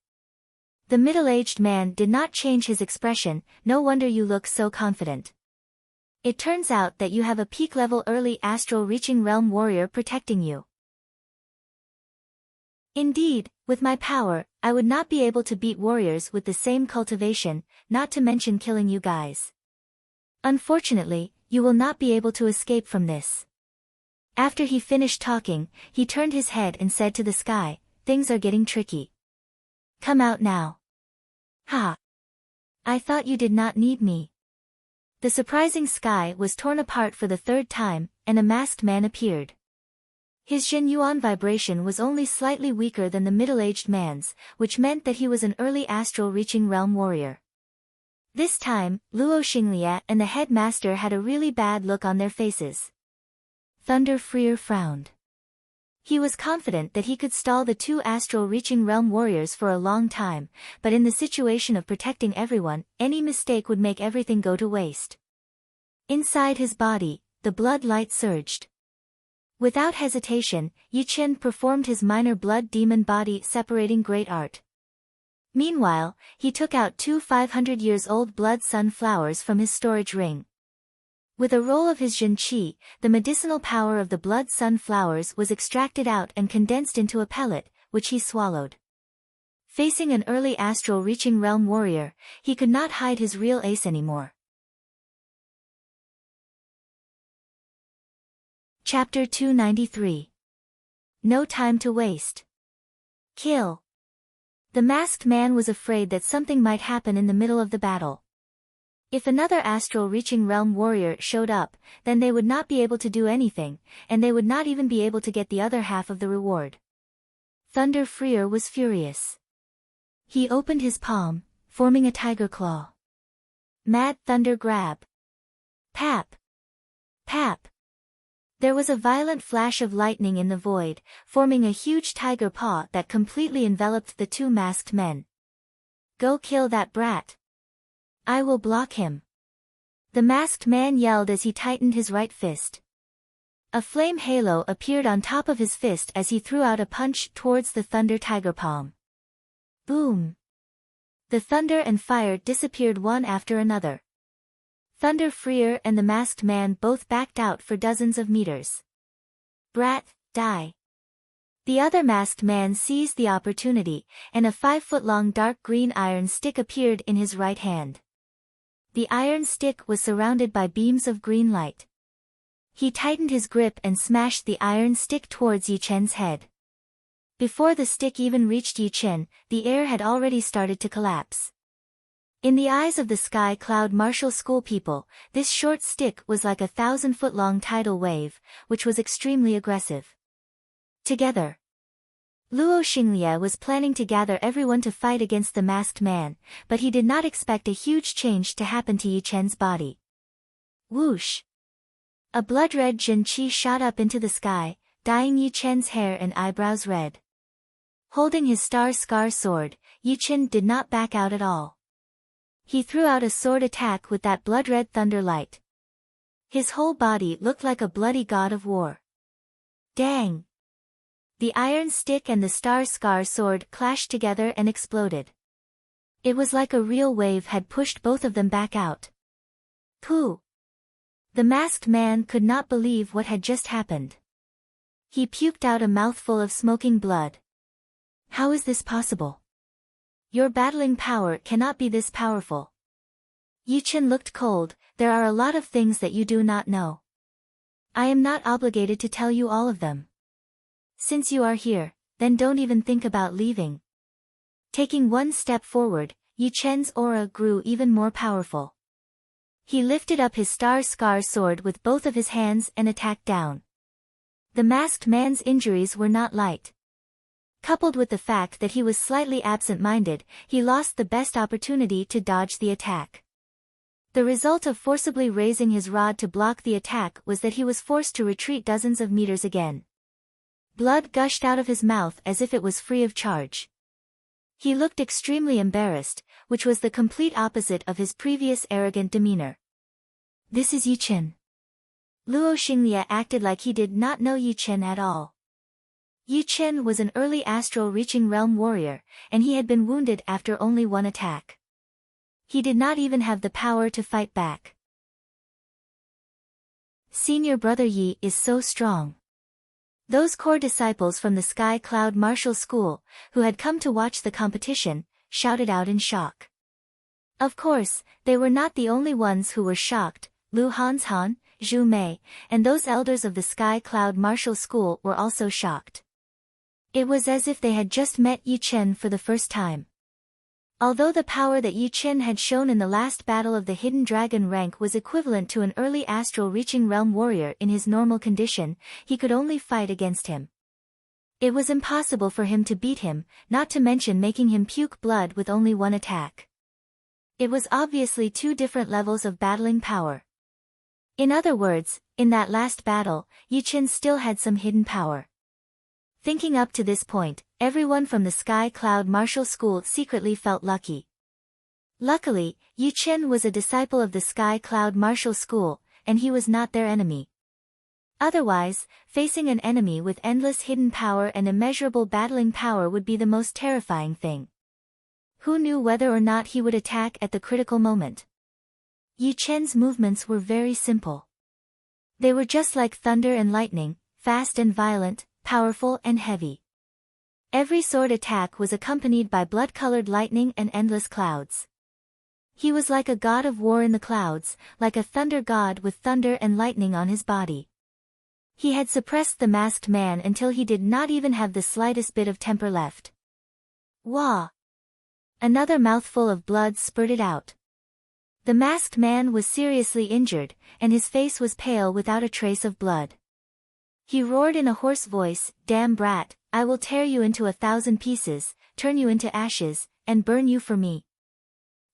The middle-aged man did not change his expression, no wonder you look so confident. It turns out that you have a peak-level early astral reaching realm warrior protecting you. Indeed, with my power, I would not be able to beat warriors with the same cultivation, not to mention killing you guys. Unfortunately, you will not be able to escape from this. After he finished talking, he turned his head and said to the sky, things are getting tricky. Come out now. Ha! I thought you did not need me. The surprising sky was torn apart for the third time, and a masked man appeared. His Jin Yuan vibration was only slightly weaker than the middle-aged man's, which meant that he was an early astral reaching realm warrior. This time, Luo Xinglie and the headmaster had a really bad look on their faces. Thunder Freer frowned. He was confident that he could stall the two astral reaching realm warriors for a long time, but in the situation of protecting everyone, any mistake would make everything go to waste. Inside his body, the blood light surged. Without hesitation, Yi Chen performed his minor blood demon body separating great art. Meanwhile, he took out two 500-years-old blood sunflowers from his storage ring. With a roll of his Jin Qi, the medicinal power of the blood sunflowers was extracted out and condensed into a pellet, which he swallowed. Facing an early astral reaching realm warrior, he could not hide his real ace anymore. Chapter 293. No time to waste. Kill. The masked man was afraid that something might happen in the middle of the battle. If another astral reaching realm warrior showed up, then they would not be able to do anything, and they would not even be able to get the other half of the reward. Thunder Freer was furious. He opened his palm, forming a tiger claw. Mad Thunder Grab. Pap! Pap! There was a violent flash of lightning in the void, forming a huge tiger paw that completely enveloped the two masked men. Go kill that brat. I will block him. The masked man yelled as he tightened his right fist. A flame halo appeared on top of his fist as he threw out a punch towards the thunder tiger palm. Boom! The thunder and fire disappeared one after another. Thunder Freer and the masked man both backed out for dozens of meters. Brat, die. The other masked man seized the opportunity, and a 5-foot-long dark green iron stick appeared in his right hand. The iron stick was surrounded by beams of green light. He tightened his grip and smashed the iron stick towards Yi Chen's head. Before the stick even reached Yi Chen, the air had already started to collapse. In the eyes of the Sky Cloud Martial School people, this short stick was like a 1,000-foot-long tidal wave, which was extremely aggressive. Together, Luo Xinglie was planning to gather everyone to fight against the masked man, but he did not expect a huge change to happen to Yi Chen's body. Whoosh! A blood-red Jin Qi shot up into the sky, dyeing Yi Chen's hair and eyebrows red. Holding his star scar sword, Yi Chen did not back out at all. He threw out a sword attack with that blood-red thunder light. His whole body looked like a bloody god of war. Dang! The iron stick and the star-scar sword clashed together and exploded. It was like a real wave had pushed both of them back out. Pooh! The masked man could not believe what had just happened. He puked out a mouthful of smoking blood. How is this possible? Your battling power cannot be this powerful. Yichen looked cold. There are a lot of things that you do not know. I am not obligated to tell you all of them. Since you are here, then don't even think about leaving. Taking one step forward, Yichen's aura grew even more powerful. He lifted up his star-scar sword with both of his hands and attacked down. The masked man's injuries were not light. Coupled with the fact that he was slightly absent-minded, he lost the best opportunity to dodge the attack. The result of forcibly raising his rod to block the attack was that he was forced to retreat dozens of meters again. Blood gushed out of his mouth as if it was free of charge. He looked extremely embarrassed, which was the complete opposite of his previous arrogant demeanor. This is Yichen. Luo Xinglia acted like he did not know Yichen at all. Yichen was an early astral-reaching realm warrior, and he had been wounded after only one attack. He did not even have the power to fight back. Senior brother Yi is so strong. Those core disciples from the Sky Cloud Martial School, who had come to watch the competition, shouted out in shock. Of course, they were not the only ones who were shocked. Lu Hanshan, Zhu Mei, and those elders of the Sky Cloud Martial School were also shocked. It was as if they had just met Yichen for the first time. Although the power that Yichen had shown in the last battle of the Hidden Dragon rank was equivalent to an early astral-reaching realm warrior in his normal condition, he could only fight against him. It was impossible for him to beat him, not to mention making him puke blood with only one attack. It was obviously two different levels of battling power. In other words, in that last battle, Yichen still had some hidden power. Thinking up to this point, everyone from the Sky Cloud Martial School secretly felt lucky. Luckily, Yichen was a disciple of the Sky Cloud Martial School, and he was not their enemy. Otherwise, facing an enemy with endless hidden power and immeasurable battling power would be the most terrifying thing. Who knew whether or not he would attack at the critical moment? Yichen's movements were very simple. They were just like thunder and lightning, fast and violent, powerful and heavy. Every sword attack was accompanied by blood-colored lightning and endless clouds. He was like a god of war in the clouds, like a thunder god with thunder and lightning on his body. He had suppressed the masked man until he did not even have the slightest bit of temper left. Wah! Another mouthful of blood spurted out. The masked man was seriously injured, and his face was pale without a trace of blood. He roared in a hoarse voice, "Damn brat, I will tear you into 1,000 pieces, turn you into ashes, and burn you for me."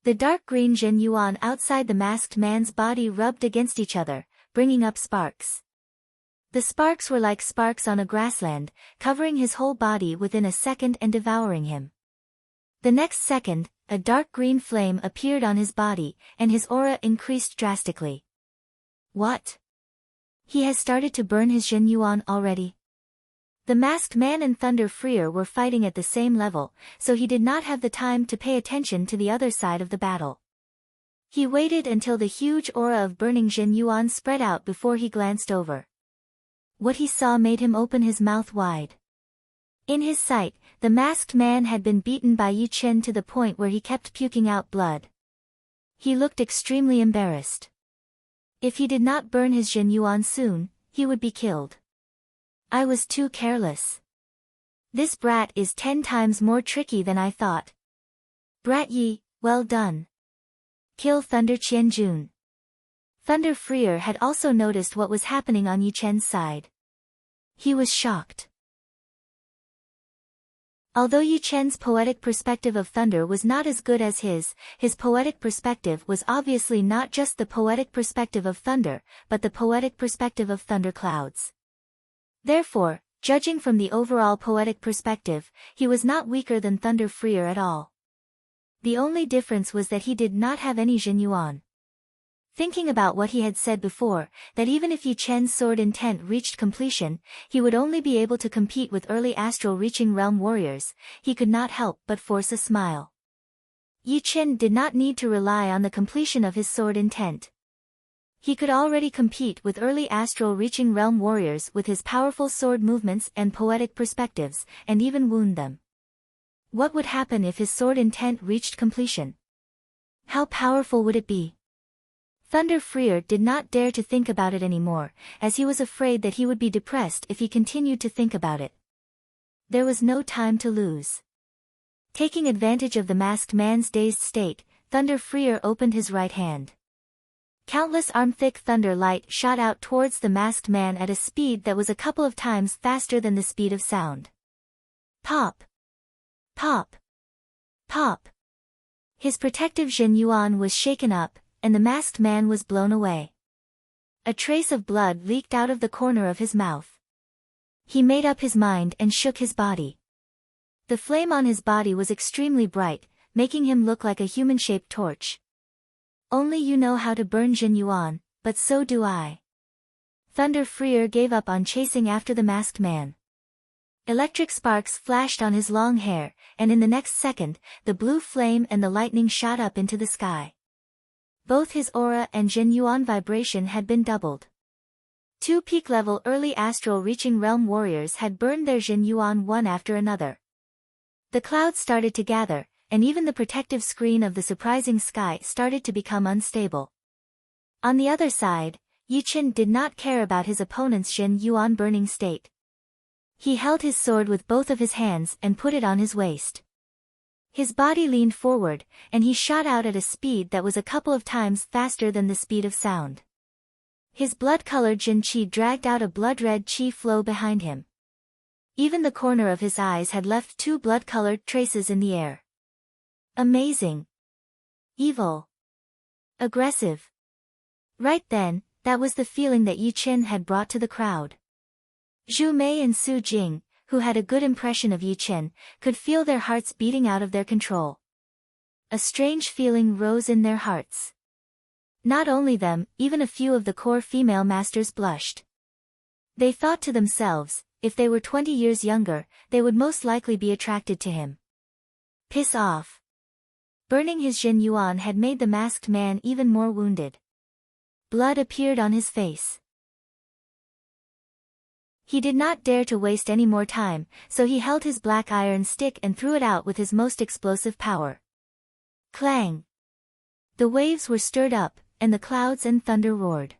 The dark green Zhen Yuan outside the masked man's body rubbed against each other, bringing up sparks. The sparks were like sparks on a grassland, covering his whole body within a second and devouring him. The next second, a dark green flame appeared on his body, and his aura increased drastically. What? He has started to burn his Zhen Yuan already? The masked man and Thunder Freer were fighting at the same level, so he did not have the time to pay attention to the other side of the battle. He waited until the huge aura of burning Zhen Yuan spread out before he glanced over. What he saw made him open his mouth wide. In his sight, the masked man had been beaten by Yichen to the point where he kept puking out blood. He looked extremely embarrassed. If he did not burn his Zhen Yuan soon, he would be killed. I was too careless. This brat is 10 times more tricky than I thought. Brat Yi, well done. Kill Thunder Qianjun. Thunder Freer had also noticed what was happening on Yichen's side. He was shocked. Although Yichen's poetic perspective of thunder was not as good as his poetic perspective was obviously not just the poetic perspective of thunder, but the poetic perspective of thunderclouds. Therefore, judging from the overall poetic perspective, he was not weaker than Thunder Freer at all. The only difference was that he did not have any Zhen Yuan. Thinking about what he had said before, that even if Yi Chen's sword intent reached completion, he would only be able to compete with early astral reaching realm warriors, he could not help but force a smile. Yi Chen did not need to rely on the completion of his sword intent. He could already compete with early astral reaching realm warriors with his powerful sword movements and poetic perspectives, and even wound them. What would happen if his sword intent reached completion? How powerful would it be? Thunder Freer did not dare to think about it anymore, as he was afraid that he would be depressed if he continued to think about it. There was no time to lose. Taking advantage of the masked man's dazed state, Thunder Freer opened his right hand. Countless arm-thick thunder light shot out towards the masked man at a speed that was a couple of times faster than the speed of sound. Pop! Pop! Pop! His protective Jin Yuan was shaken up, and the masked man was blown away. A trace of blood leaked out of the corner of his mouth. He made up his mind and shook his body. The flame on his body was extremely bright, making him look like a human-shaped torch. Only you know how to burn Jin Yuan, but so do I. Thunder Freer gave up on chasing after the masked man. Electric sparks flashed on his long hair, and in the next second, the blue flame and the lightning shot up into the sky. Both his aura and Jin Yuan vibration had been doubled. 2 peak-level early astral reaching realm warriors had burned their Jin Yuan one after another. The clouds started to gather, and even the protective screen of the surprising sky started to become unstable. On the other side, Yi Chen did not care about his opponent's Jin Yuan burning state. He held his sword with both of his hands and put it on his waist. His body leaned forward, and he shot out at a speed that was a couple of times faster than the speed of sound. His blood-colored Jin Qi dragged out a blood-red Qi flow behind him. Even the corner of his eyes had left 2 blood-colored traces in the air. Amazing. Evil. Aggressive. Right then, that was the feeling that Yi Chen had brought to the crowd. Zhu Mei and Su Jing, who had a good impression of Yi Chen, could feel their hearts beating out of their control. A strange feeling rose in their hearts. Not only them, even a few of the core female masters blushed. They thought to themselves, if they were 20 years younger, they would most likely be attracted to him. Piss off. Burning his Jin Yuan had made the masked man even more wounded. Blood appeared on his face. He did not dare to waste any more time, so he held his black iron stick and threw it out with his most explosive power. Clang! The waves were stirred up, and the clouds and thunder roared.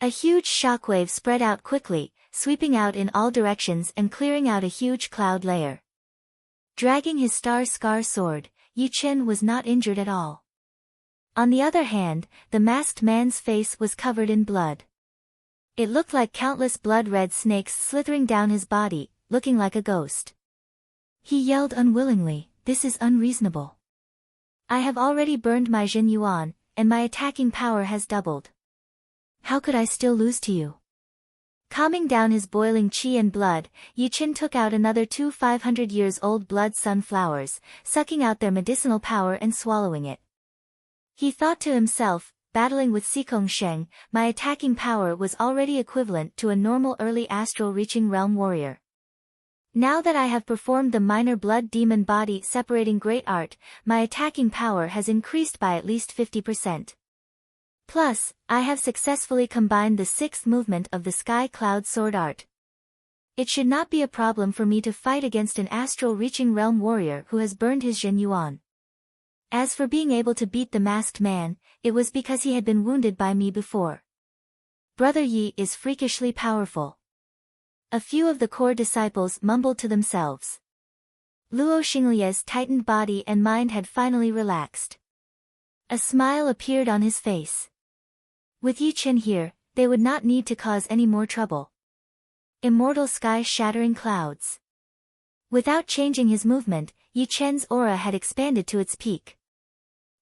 A huge shockwave spread out quickly, sweeping out in all directions and clearing out a huge cloud layer. Dragging his star sword, Yi Chen was not injured at all. On the other hand, the masked man's face was covered in blood. It looked like countless blood-red snakes slithering down his body, looking like a ghost. He yelled unwillingly, "This is unreasonable. I have already burned my Jin Yuan, and my attacking power has doubled. How could I still lose to you?" Calming down his boiling qi and blood, Yi Chen took out another 2 500-years-old blood sunflowers, sucking out their medicinal power and swallowing it. He thought to himself, battling with Sikong Sheng, my attacking power was already equivalent to a normal early astral reaching realm warrior. Now that I have performed the minor blood demon body separating great art, my attacking power has increased by at least 50%. Plus, I have successfully combined the 6th movement of the Sky Cloud Sword art. It should not be a problem for me to fight against an astral reaching realm warrior who has burned his Jin Yuan. As for being able to beat the masked man, it was because he had been wounded by me before. Brother Yi is freakishly powerful. A few of the core disciples mumbled to themselves. Luo Xinglie's tightened body and mind had finally relaxed. A smile appeared on his face. With Yi Chen here, they would not need to cause any more trouble. Immortal sky-shattering clouds. Without changing his movement, Yi Chen's aura had expanded to its peak.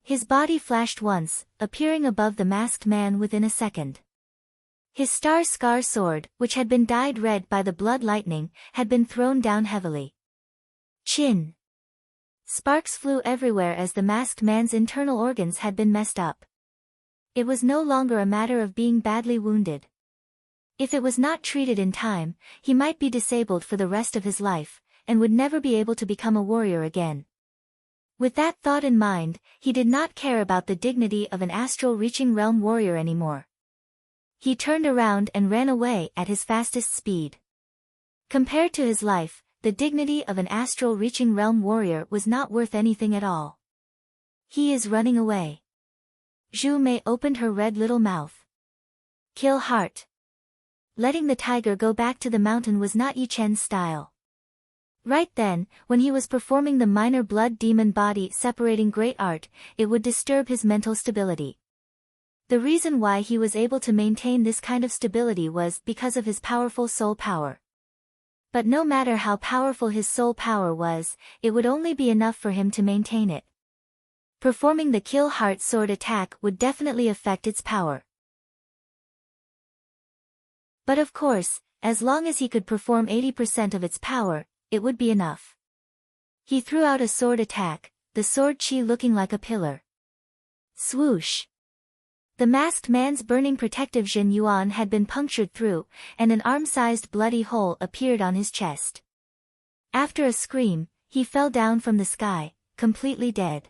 His body flashed once, appearing above the masked man within a second. His scar sword, which had been dyed red by the blood lightning, had been thrown down heavily. Chin! Sparks flew everywhere as the masked man's internal organs had been messed up. It was no longer a matter of being badly wounded. If it was not treated in time, he might be disabled for the rest of his life, and would never be able to become a warrior again. With that thought in mind, he did not care about the dignity of an astral-reaching realm warrior anymore. He turned around and ran away at his fastest speed. Compared to his life, the dignity of an astral-reaching realm warrior was not worth anything at all. He is running away. Zhu Mei opened her red little mouth. Kill heart. Letting the tiger go back to the mountain was not Yi Chen's style. Right then, when he was performing the minor blood demon body separating great art, it would disturb his mental stability. The reason why he was able to maintain this kind of stability was because of his powerful soul power. But no matter how powerful his soul power was, it would only be enough for him to maintain it. Performing the kill heart sword attack would definitely affect its power. But of course, as long as he could perform 80% of its power, it would be enough. He threw out a sword attack, the sword chi looking like a pillar. Swoosh! The masked man's burning protective Jin Yuan had been punctured through, and an arm-sized bloody hole appeared on his chest. After a scream, he fell down from the sky, completely dead.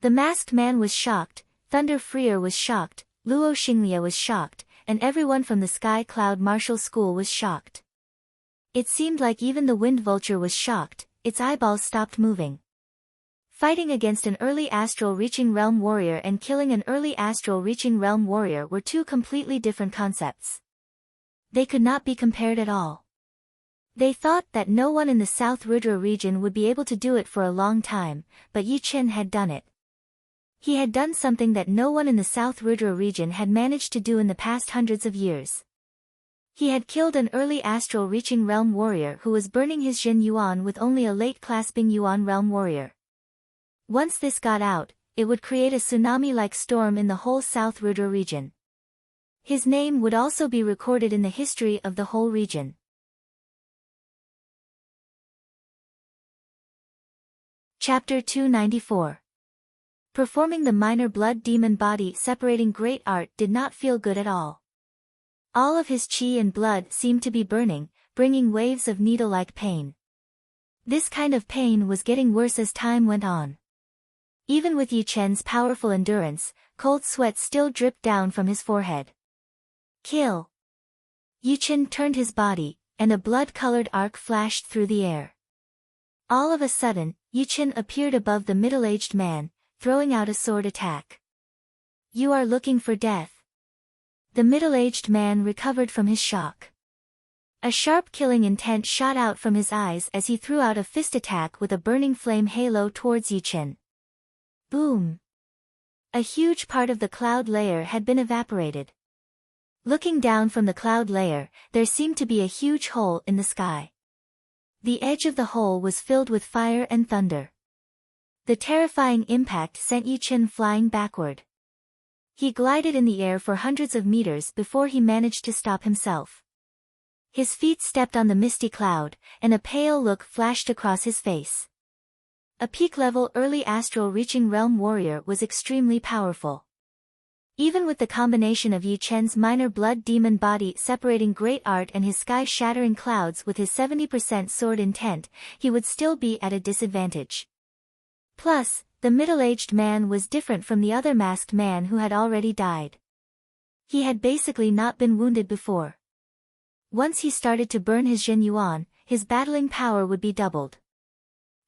The masked man was shocked, Thunder Freer was shocked, Luo Xinglia was shocked, and everyone from the Sky Cloud Martial School was shocked. It seemed like even the Wind Vulture was shocked, its eyeballs stopped moving. Fighting against an early astral-reaching realm warrior and killing an early astral-reaching realm warrior were two completely different concepts. They could not be compared at all. They thought that no one in the South Rudra region would be able to do it for a long time, but Yi Chen had done it. He had done something that no one in the South Rudra region had managed to do in the past hundreds of years. He had killed an early astral-reaching realm warrior who was burning his Jin Yuan with only a late-clasping Yuan realm warrior. Once this got out, it would create a tsunami-like storm in the whole South Rudra region. His name would also be recorded in the history of the whole region. Chapter 294. Performing the minor blood demon body separating great art did not feel good at all. All of his chi and blood seemed to be burning, bringing waves of needle-like pain. This kind of pain was getting worse as time went on. Even with Yi Chen's powerful endurance, cold sweat still dripped down from his forehead. Kill! Yi Chen turned his body, and a blood-colored arc flashed through the air. All of a sudden, Yi Chen appeared above the middle-aged man, throwing out a sword attack. You are looking for death. The middle-aged man recovered from his shock. A sharp killing intent shot out from his eyes as he threw out a fist attack with a burning flame halo towards Yi Chen. Boom! A huge part of the cloud layer had been evaporated. Looking down from the cloud layer, there seemed to be a huge hole in the sky. The edge of the hole was filled with fire and thunder. The terrifying impact sent Yi Chen flying backward. He glided in the air for hundreds of meters before he managed to stop himself. His feet stepped on the misty cloud, and a pale look flashed across his face. A peak-level early astral-reaching realm warrior was extremely powerful. Even with the combination of Yi Chen's minor blood demon body separating great art and his sky-shattering clouds with his 70% sword intent, he would still be at a disadvantage. Plus, the middle-aged man was different from the other masked man who had already died. He had basically not been wounded before. Once he started to burn his Jin Yuan, his battling power would be doubled.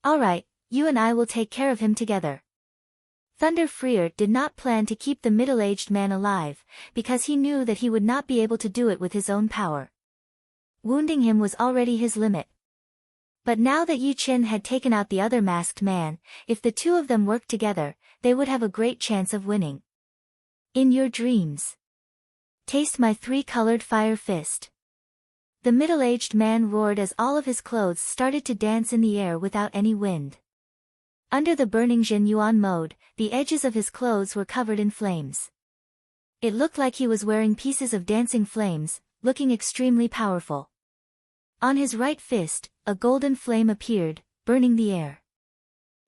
Alright, you and I will take care of him together. Thunder Freer did not plan to keep the middle-aged man alive, because he knew that he would not be able to do it with his own power. Wounding him was already his limit. But now that Yi Chen had taken out the other masked man, if the two of them worked together, they would have a great chance of winning. In your dreams. Taste my three-colored fire fist. The middle-aged man roared as all of his clothes started to dance in the air without any wind. Under the burning Jin Yuan mode, the edges of his clothes were covered in flames. It looked like he was wearing pieces of dancing flames, looking extremely powerful. On his right fist, a golden flame appeared, burning the air.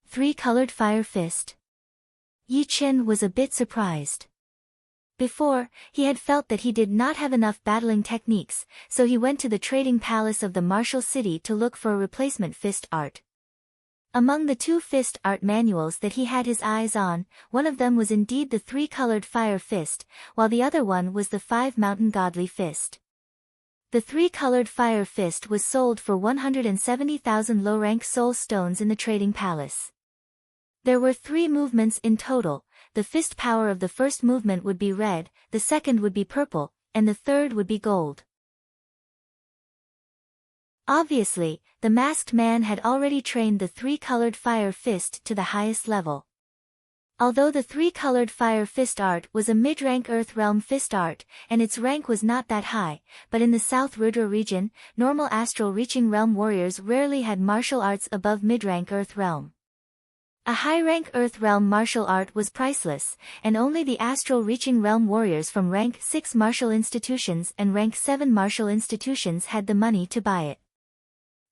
Three-colored fire fist. Yi Chen was a bit surprised. Before, he had felt that he did not have enough battling techniques, so he went to the trading palace of the martial city to look for a replacement fist art. Among the 2 fist art manuals that he had his eyes on, one of them was indeed the 3-colored fire fist, while the other one was the 5-mountain godly fist. The 3-colored fire fist was sold for 170,000 low-rank soul stones in the trading palace. There were 3 movements in total. The fist power of the first movement would be red, the second would be purple, and the third would be gold. Obviously, the masked man had already trained the 3-colored fire fist to the highest level. Although the 3-colored fire fist art was a mid-rank Earth Realm fist art, and its rank was not that high, but in the South Rudra region, normal astral reaching realm warriors rarely had martial arts above mid-rank Earth Realm. A high-rank Earth Realm martial art was priceless, and only the astral reaching realm warriors from rank 6 martial institutions and rank 7 martial institutions had the money to buy it.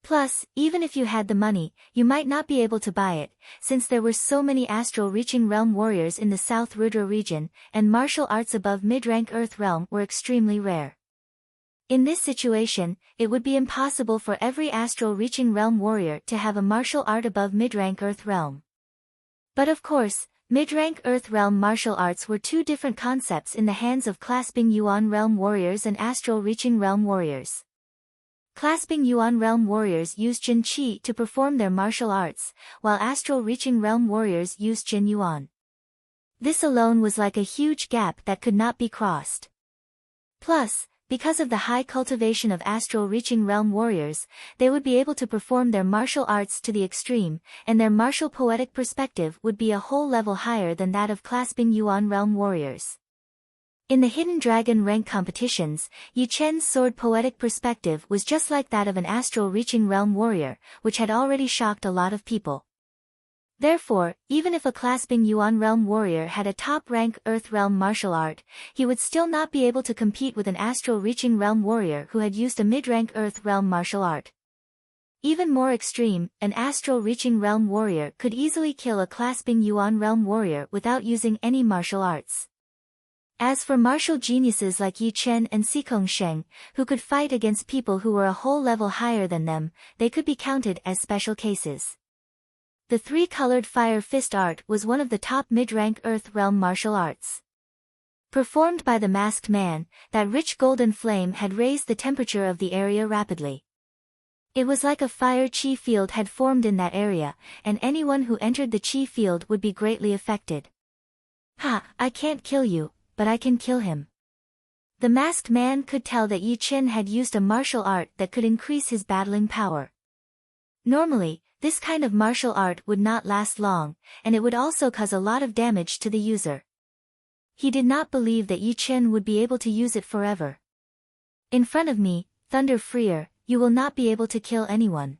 Plus, even if you had the money, you might not be able to buy it, since there were so many astral reaching realm warriors in the South Rudra region, and martial arts above mid-rank Earth Realm were extremely rare. In this situation, it would be impossible for every astral reaching realm warrior to have a martial art above mid-rank Earth Realm. But of course, mid-rank Earth Realm martial arts were 2 different concepts in the hands of Clasping Yuan Realm warriors and Astral Reaching Realm warriors. Clasping Yuan Realm warriors used Jin Qi to perform their martial arts, while Astral Reaching Realm warriors used Jin Yuan. This alone was like a huge gap that could not be crossed. Plus, because of the high cultivation of astral reaching realm warriors, they would be able to perform their martial arts to the extreme, and their martial poetic perspective would be a whole level higher than that of Clasping Yuan realm warriors. In the Hidden Dragon rank competitions, Yi Chen's sword poetic perspective was just like that of an astral reaching realm warrior, which had already shocked a lot of people. Therefore, even if a Clasping Yuan realm warrior had a top-rank Earth realm martial art, he would still not be able to compete with an astral reaching realm warrior who had used a mid-rank Earth realm martial art. Even more extreme, an astral reaching realm warrior could easily kill a Clasping Yuan realm warrior without using any martial arts. As for martial geniuses like Yi Chen and Xikong Sheng, who could fight against people who were a whole level higher than them, they could be counted as special cases. The 3-colored fire fist art was one of the top mid-rank Earth realm martial arts. Performed by the masked man, that rich golden flame had raised the temperature of the area rapidly. It was like a fire chi field had formed in that area, and anyone who entered the chi field would be greatly affected. Ha, I can't kill you, but I can kill him. The masked man could tell that Yi Chen had used a martial art that could increase his battling power. Normally, this kind of martial art would not last long, and it would also cause a lot of damage to the user. He did not believe that Yi Chen would be able to use it forever. In front of me, Thunder Freer, you will not be able to kill anyone.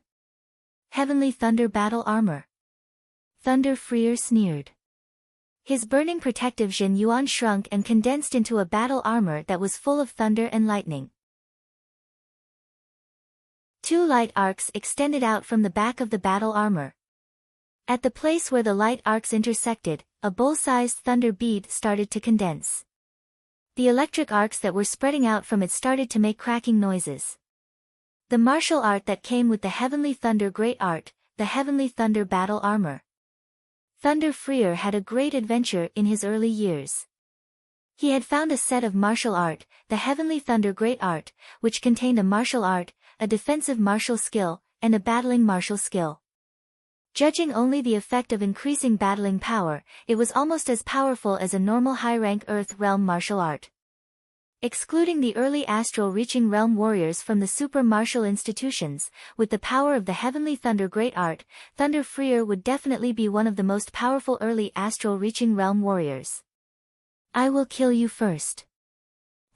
Heavenly Thunder Battle Armor. Thunder Freer sneered. His burning protective Jin Yuan shrunk and condensed into a battle armor that was full of thunder and lightning. 2 light arcs extended out from the back of the battle armor. At the place where the light arcs intersected, a bowl-sized thunder bead started to condense. The electric arcs that were spreading out from it started to make cracking noises. The martial art that came with the Heavenly Thunder Great Art, the Heavenly Thunder Battle Armor. Thunder Freer had a great adventure in his early years. He had found a set of martial art, the Heavenly Thunder Great Art, which contained a martial art, a defensive martial skill, and a battling martial skill. Judging only the effect of increasing battling power, it was almost as powerful as a normal high-rank Earth realm martial art. Excluding the early astral reaching realm warriors from the super martial institutions, with the power of the Heavenly Thunder Great Art, Thunder Freer would definitely be one of the most powerful early astral reaching realm warriors. I will kill you first.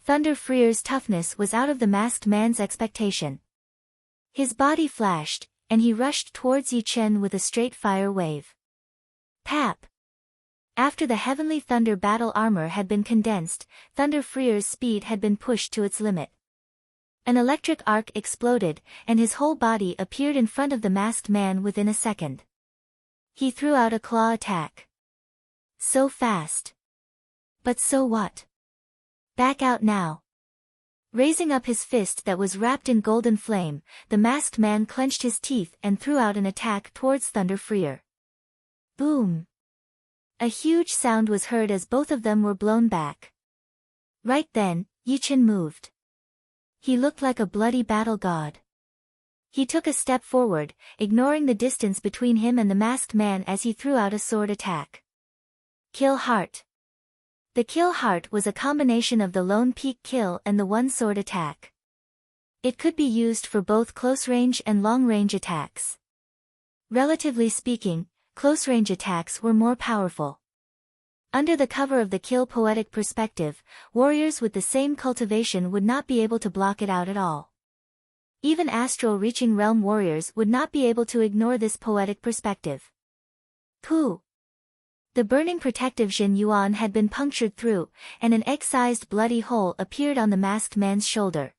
Thunder Freer's toughness was out of the masked man's expectation. His body flashed, and he rushed towards Yi Chen with a straight fire wave. Pap! After the Heavenly Thunder battle armor had been condensed, Thunder Freer's speed had been pushed to its limit. An electric arc exploded, and his whole body appeared in front of the masked man within a second. He threw out a claw attack. So fast. But so what? Back out now. Raising up his fist that was wrapped in golden flame, the masked man clenched his teeth and threw out an attack towards Thunder Freer. Boom! A huge sound was heard as both of them were blown back. Right then, Yi-Chin moved. He looked like a bloody battle god. He took a step forward, ignoring the distance between him and the masked man as he threw out a sword attack. Kill Heart. The Kill Heart was a combination of the lone peak kill and the one-sword attack. It could be used for both close-range and long-range attacks. Relatively speaking, close-range attacks were more powerful. Under the cover of the kill poetic perspective, warriors with the same cultivation would not be able to block it out at all. Even astral-reaching realm warriors would not be able to ignore this poetic perspective. Pooh! The burning protective Jin Yuan had been punctured through, and an egg-sized bloody hole appeared on the masked man's shoulder.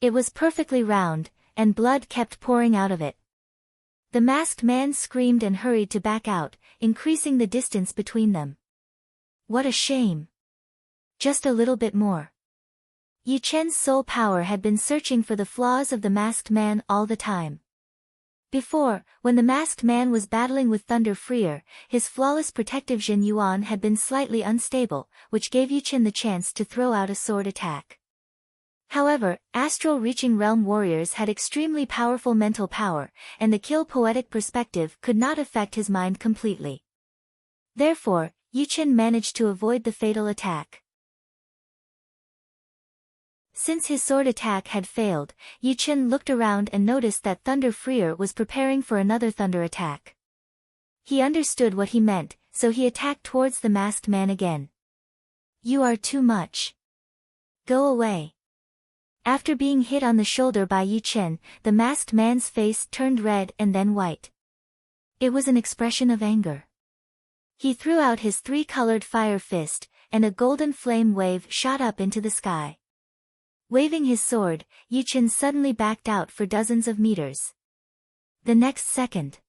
It was perfectly round, and blood kept pouring out of it. The masked man screamed and hurried to back out, increasing the distance between them. What a shame! Just a little bit more. Yi-Chen's soul power had been searching for the flaws of the masked man all the time. Before, when the masked man was battling with Thunder Freer, his flawless protective Jin Yuan had been slightly unstable, which gave Yi-Chen the chance to throw out a sword attack. However, astral-reaching realm warriors had extremely powerful mental power, and the kill poetic perspective could not affect his mind completely. Therefore, Yi-Chen managed to avoid the fatal attack. Since his sword attack had failed, Yi-Chen looked around and noticed that Thunder Freer was preparing for another thunder attack. He understood what he meant, so he attacked towards the masked man again. You are too much. Go away. After being hit on the shoulder by Yi-Chen, the masked man's face turned red and then white. It was an expression of anger. He threw out his three-colored fire fist, and a golden flame wave shot up into the sky. Waving his sword, Yi-Chen suddenly backed out for dozens of meters. The next second,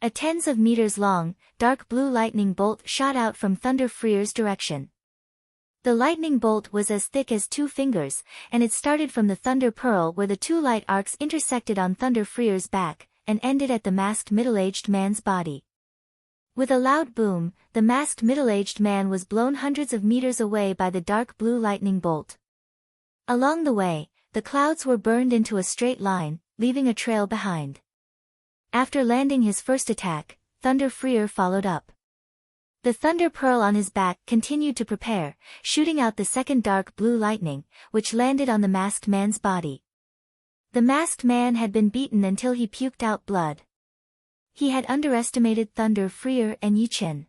a tens of meters long, dark blue lightning bolt shot out from Thunder Freer's direction. The lightning bolt was as thick as 2 fingers, and it started from the Thunder Pearl where the 2 light arcs intersected on Thunder Freer's back, and ended at the masked middle-aged man's body. With a loud boom, the masked middle-aged man was blown hundreds of meters away by the dark blue lightning bolt. Along the way, the clouds were burned into a straight line, leaving a trail behind. After landing his first attack, Thunder Freer followed up. The Thunder Pearl on his back continued to prepare, shooting out the second dark blue lightning, which landed on the masked man's body. The masked man had been beaten until he puked out blood. He had underestimated Thunder Freer and Yi-Chen.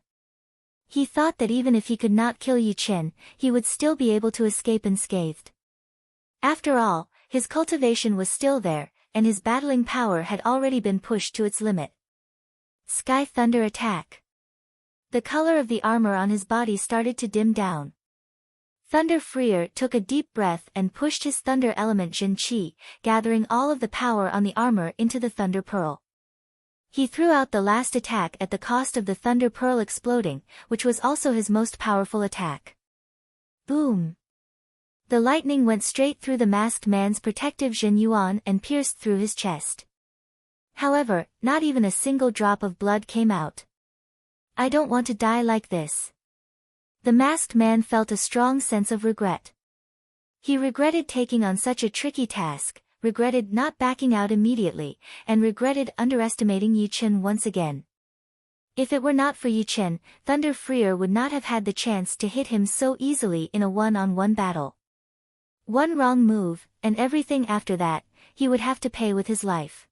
He thought that even if he could not kill Yi-Chen, he would still be able to escape unscathed. After all, his cultivation was still there, and his battling power had already been pushed to its limit. Sky Thunder Attack. The color of the armor on his body started to dim down. Thunder Freer took a deep breath and pushed his thunder element Jin Qi, gathering all of the power on the armor into the Thunder Pearl. He threw out the last attack at the cost of the Thunder Pearl exploding, which was also his most powerful attack. Boom! The lightning went straight through the masked man's protective Jin Yuan and pierced through his chest. However, not even a single drop of blood came out. I don't want to die like this. The masked man felt a strong sense of regret. He regretted taking on such a tricky task, regretted not backing out immediately, and regretted underestimating Yi-Chen once again. If it were not for Yi-Chen, Thunder Freer would not have had the chance to hit him so easily in a one-on-one battle. One wrong move, and everything after that, he would have to pay with his life.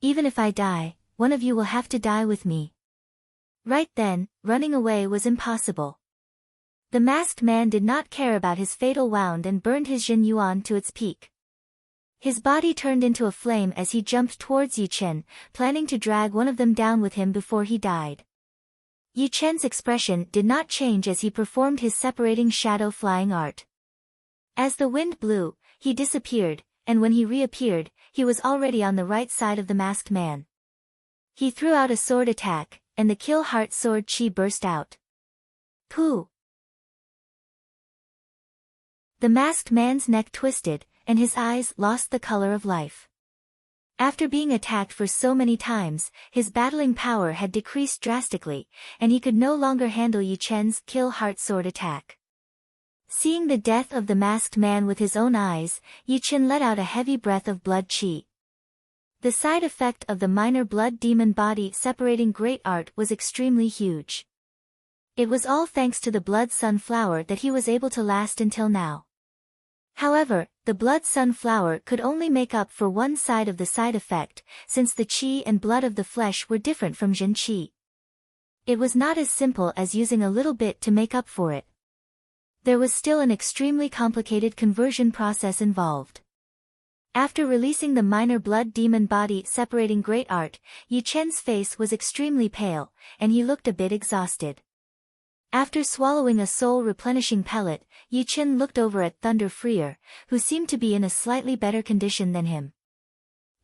Even if I die, one of you will have to die with me. Right then, running away was impossible. The masked man did not care about his fatal wound and burned his Jin Yuan to its peak. His body turned into a flame as he jumped towards Yi-Chen, planning to drag one of them down with him before he died. Yi-Chen's expression did not change as he performed his separating shadow flying art. As the wind blew, he disappeared, and when he reappeared, he was already on the right side of the masked man. He threw out a sword attack, and the Kill Heart sword chi burst out. Pooh! The masked man's neck twisted, and his eyes lost the color of life. After being attacked for so many times, his battling power had decreased drastically, and he could no longer handle Yi Chen's kill heart sword attack. Seeing the death of the masked man with his own eyes, Yi Chen let out a heavy breath of blood qi. The side effect of the minor blood demon body separating great art was extremely huge. It was all thanks to the blood sunflower that he was able to last until now. However, the blood sunflower could only make up for one side of the side effect, since the qi and blood of the flesh were different from Jin qi. It was not as simple as using a little bit to make up for it. There was still an extremely complicated conversion process involved. After releasing the minor blood demon body separating great art, Yi Chen's face was extremely pale, and he looked a bit exhausted. After swallowing a soul-replenishing pellet, Yi Chen looked over at Thunder Freer, who seemed to be in a slightly better condition than him.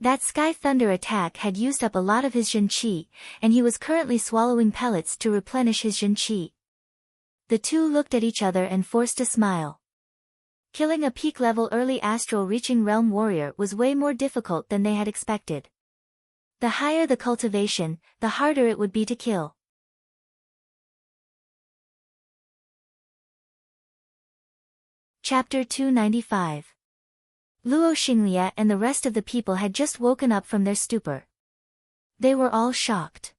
That Sky Thunder attack had used up a lot of his Jin Qi, and he was currently swallowing pellets to replenish his Jin Qi. The two looked at each other and forced a smile. Killing a peak-level early astral-reaching realm warrior was way more difficult than they had expected. The higher the cultivation, the harder it would be to kill. Chapter 295. Luo Xinglia and the rest of the people had just woken up from their stupor. They were all shocked.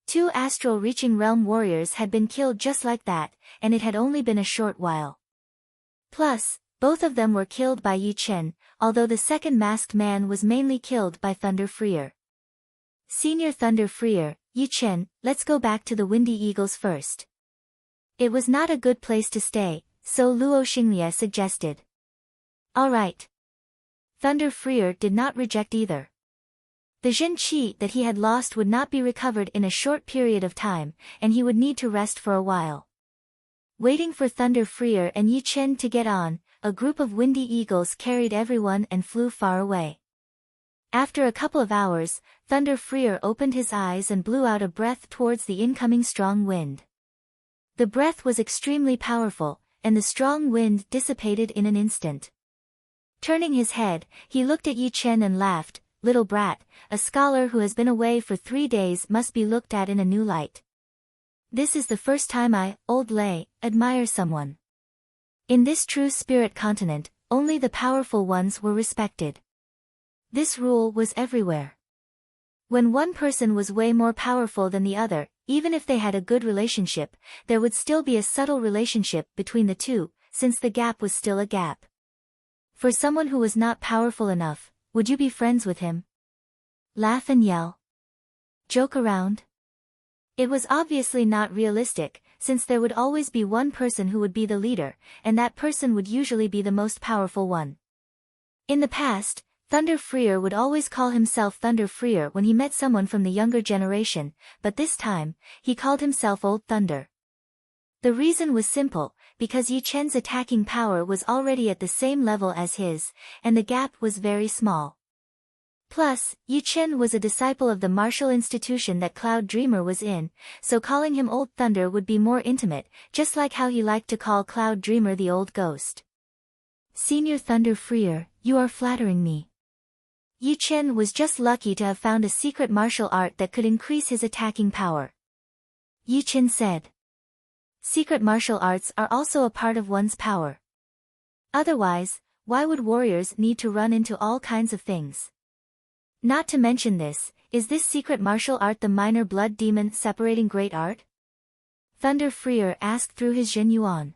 2 astral-reaching realm warriors had been killed just like that, and it had only been a short while. Plus, both of them were killed by Yi Chen, although the second masked man was mainly killed by Thunder Freer. Senior Thunder Freer, Yi Chen, let's go back to the Windy Eagles first. It was not a good place to stay, so Luo Xinglia suggested. All right. Thunder Freer did not reject either. The Jin Qi that he had lost would not be recovered in a short period of time, and he would need to rest for a while. Waiting for Thunder Freer and Yi Chen to get on, a group of Windy Eagles carried everyone and flew far away. After a couple of hours, Thunder Freer opened his eyes and blew out a breath towards the incoming strong wind. The breath was extremely powerful, and the strong wind dissipated in an instant. Turning his head, he looked at Yi Chen and laughed. Little brat, a scholar who has been away for 3 days must be looked at in a new light. This is the first time I, Old Lei, admire someone. In this true spirit continent, only the powerful ones were respected. This rule was everywhere. When one person was way more powerful than the other, even if they had a good relationship, there would still be a subtle relationship between the two, since the gap was still a gap. For someone who was not powerful enough, would you be friends with him? Laugh and yell? Joke around? It was obviously not realistic, since there would always be one person who would be the leader, and that person would usually be the most powerful one. In the past, Thunder Freer would always call himself Thunder Freer when he met someone from the younger generation, but this time, he called himself Old Thunder. The reason was simple, because Yi Chen's attacking power was already at the same level as his, and the gap was very small. Plus, Yi Chen was a disciple of the martial institution that Cloud Dreamer was in, so calling him Old Thunder would be more intimate, just like how he liked to call Cloud Dreamer the Old Ghost. Senior Thunder Freer, you are flattering me. Yi Chen was just lucky to have found a secret martial art that could increase his attacking power. Yi Chen said. Secret martial arts are also a part of one's power. Otherwise, why would warriors need to run into all kinds of things? Not to mention this, is this secret martial art the minor blood demon separating great art? Thunder Freer asked through his Jin Yuan.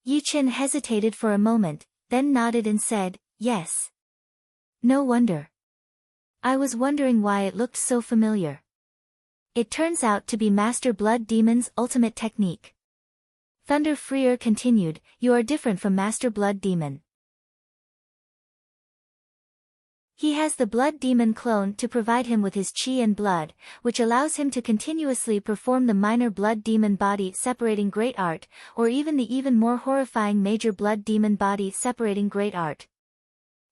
Yi Chen hesitated for a moment, then nodded and said, yes. No wonder. I was wondering why it looked so familiar. It turns out to be Master Blood Demon's ultimate technique. Thunder Freer continued, you are different from Master Blood Demon. He has the Blood Demon clone to provide him with his chi and blood, which allows him to continuously perform the minor Blood Demon body separating great art, or even the even more horrifying Major Blood Demon body separating great art.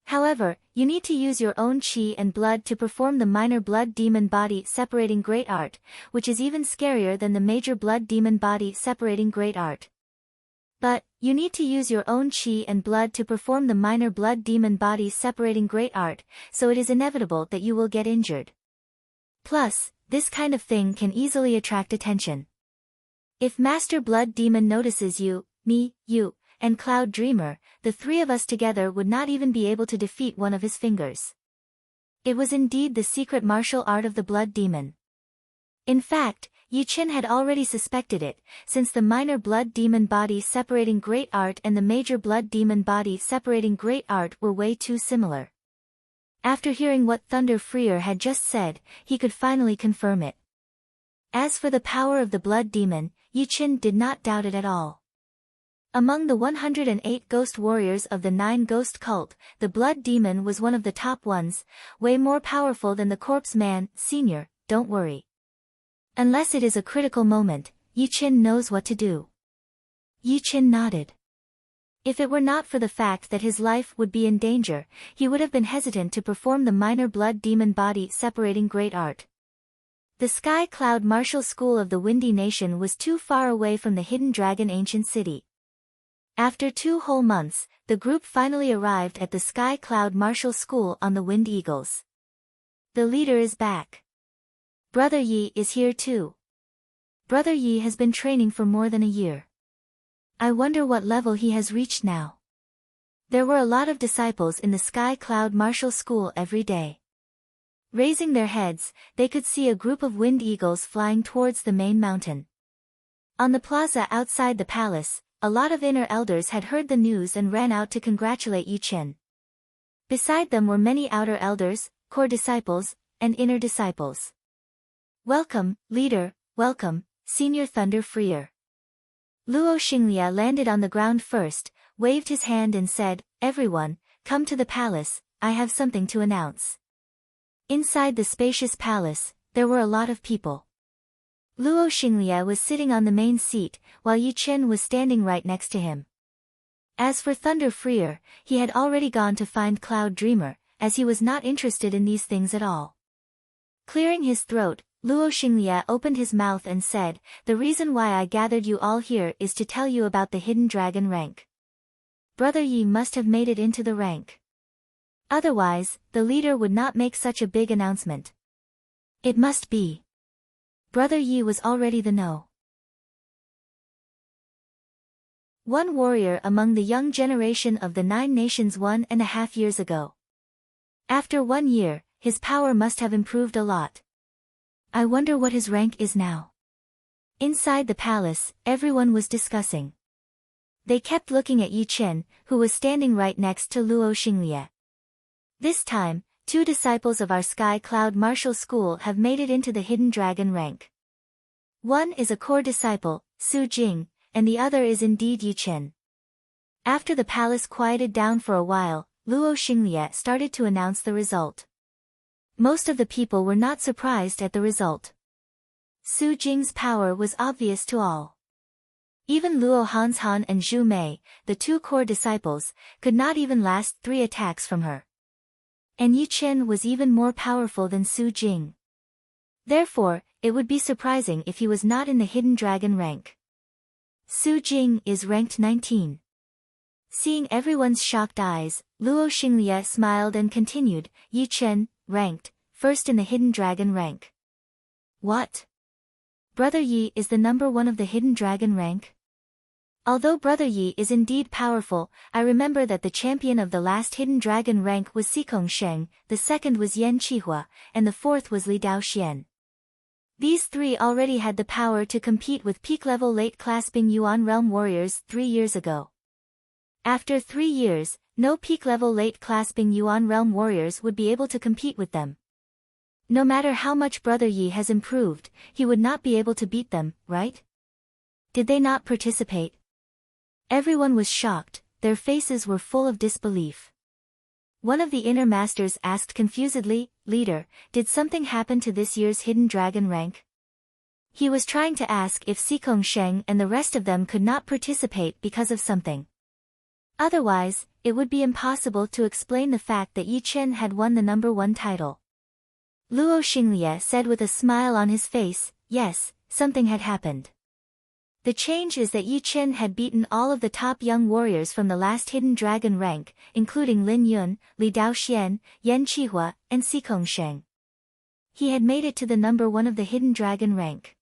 However, you need to use your own chi and blood to perform the minor blood demon body separating great art, which is even scarier than the major blood demon body separating great art. But, you need to use your own qi and blood to perform the minor blood demon body separating great art, so it is inevitable that you will get injured. Plus, this kind of thing can easily attract attention. If Master Blood Demon notices you, me, you, and Cloud Dreamer, the three of us together would not even be able to defeat one of his fingers. It was indeed the secret martial art of the Blood Demon. In fact, Yi Qin had already suspected it, since the minor blood demon body separating great art and the major blood demon body separating great art were way too similar. After hearing what Thunder Freer had just said, he could finally confirm it. As for the power of the blood demon, Yi Qin did not doubt it at all. Among the 108 ghost warriors of the 9 ghost cult, the blood demon was one of the top ones, way more powerful than the corpse man. Senior, don't worry. Unless it is a critical moment, Yi Qin knows what to do. Yi Qin nodded. If it were not for the fact that his life would be in danger, he would have been hesitant to perform the minor blood demon body separating great art. The Sky Cloud Martial School of the Windy Nation was too far away from the Hidden Dragon ancient city. After 2 whole months, the group finally arrived at the Sky Cloud Martial School on the Wind Eagles. The leader is back. Brother Yi is here too. Brother Yi has been training for more than a year. I wonder what level he has reached now. There were a lot of disciples in the Sky Cloud Martial School every day. Raising their heads, they could see a group of wind eagles flying towards the main mountain. On the plaza outside the palace, a lot of inner elders had heard the news and ran out to congratulate Yi Qin. Beside them were many outer elders, core disciples, and inner disciples. Welcome, leader, welcome, Senior Thunder Freer. Luo Xinglia landed on the ground first, waved his hand and said, "Everyone, come to the palace, I have something to announce." Inside the spacious palace, there were a lot of people. Luo Xinglia was sitting on the main seat, while Yi Qin was standing right next to him. As for Thunder Freer, he had already gone to find Cloud Dreamer, as he was not interested in these things at all. Clearing his throat, Luo Xinglia opened his mouth and said, "The reason why I gathered you all here is to tell you about the Hidden Dragon rank. Brother Yi must have made it into the rank. Otherwise, the leader would not make such a big announcement. It must be. Brother Yi was already the know. One warrior among the young generation of the 9 nations 1.5 years ago. After 1 year, his power must have improved a lot. I wonder what his rank is now." Inside the palace, everyone was discussing. They kept looking at Yi Qin, who was standing right next to Luo Xinglia. This time, 2 disciples of our Sky Cloud Martial School have made it into the Hidden Dragon rank. One is a core disciple, Su Jing, and the other is indeed Yi Qin. After the palace quieted down for a while, Luo Xinglia started to announce the result. Most of the people were not surprised at the result. Su Jing's power was obvious to all. Even Luo Hanshan and Zhu Mei, the 2 core disciples, could not even last 3 attacks from her. And Yi Qin was even more powerful than Su Jing. Therefore, it would be surprising if he was not in the Hidden Dragon rank. Su Jing is ranked 19. Seeing everyone's shocked eyes, Luo Xinglia smiled and continued, "Yi Qin, ranked, first in the Hidden Dragon rank." What? Brother Yi is the number 1 of the Hidden Dragon rank? Although Brother Yi is indeed powerful, I remember that the champion of the last Hidden Dragon rank was Xikong Sheng, the second was Yan Qihua, and the 4th was Li Daoxian. These 3 already had the power to compete with peak-level late-class Bing Yuan Realm warriors 3 years ago. After 3 years, no peak-level late-class Bing Yuan Realm warriors would be able to compete with them. No matter how much Brother Yi has improved, he would not be able to beat them, right? Did they not participate? Everyone was shocked, their faces were full of disbelief. One of the inner masters asked confusedly, "Leader, did something happen to this year's Hidden Dragon rank?" He was trying to ask if Xikong Sheng and the rest of them could not participate because of something. Otherwise, it would be impossible to explain the fact that Yi Qin had won the number 1 title. Luo Xinglia said with a smile on his face, "Yes, something had happened." The change is that Yi Chen had beaten all of the top young warriors from the last hidden dragon rank, including Lin Yun, Li Daoxian, Yan Qihua, and Xikong Sheng. He had made it to the number 1 of the hidden dragon rank.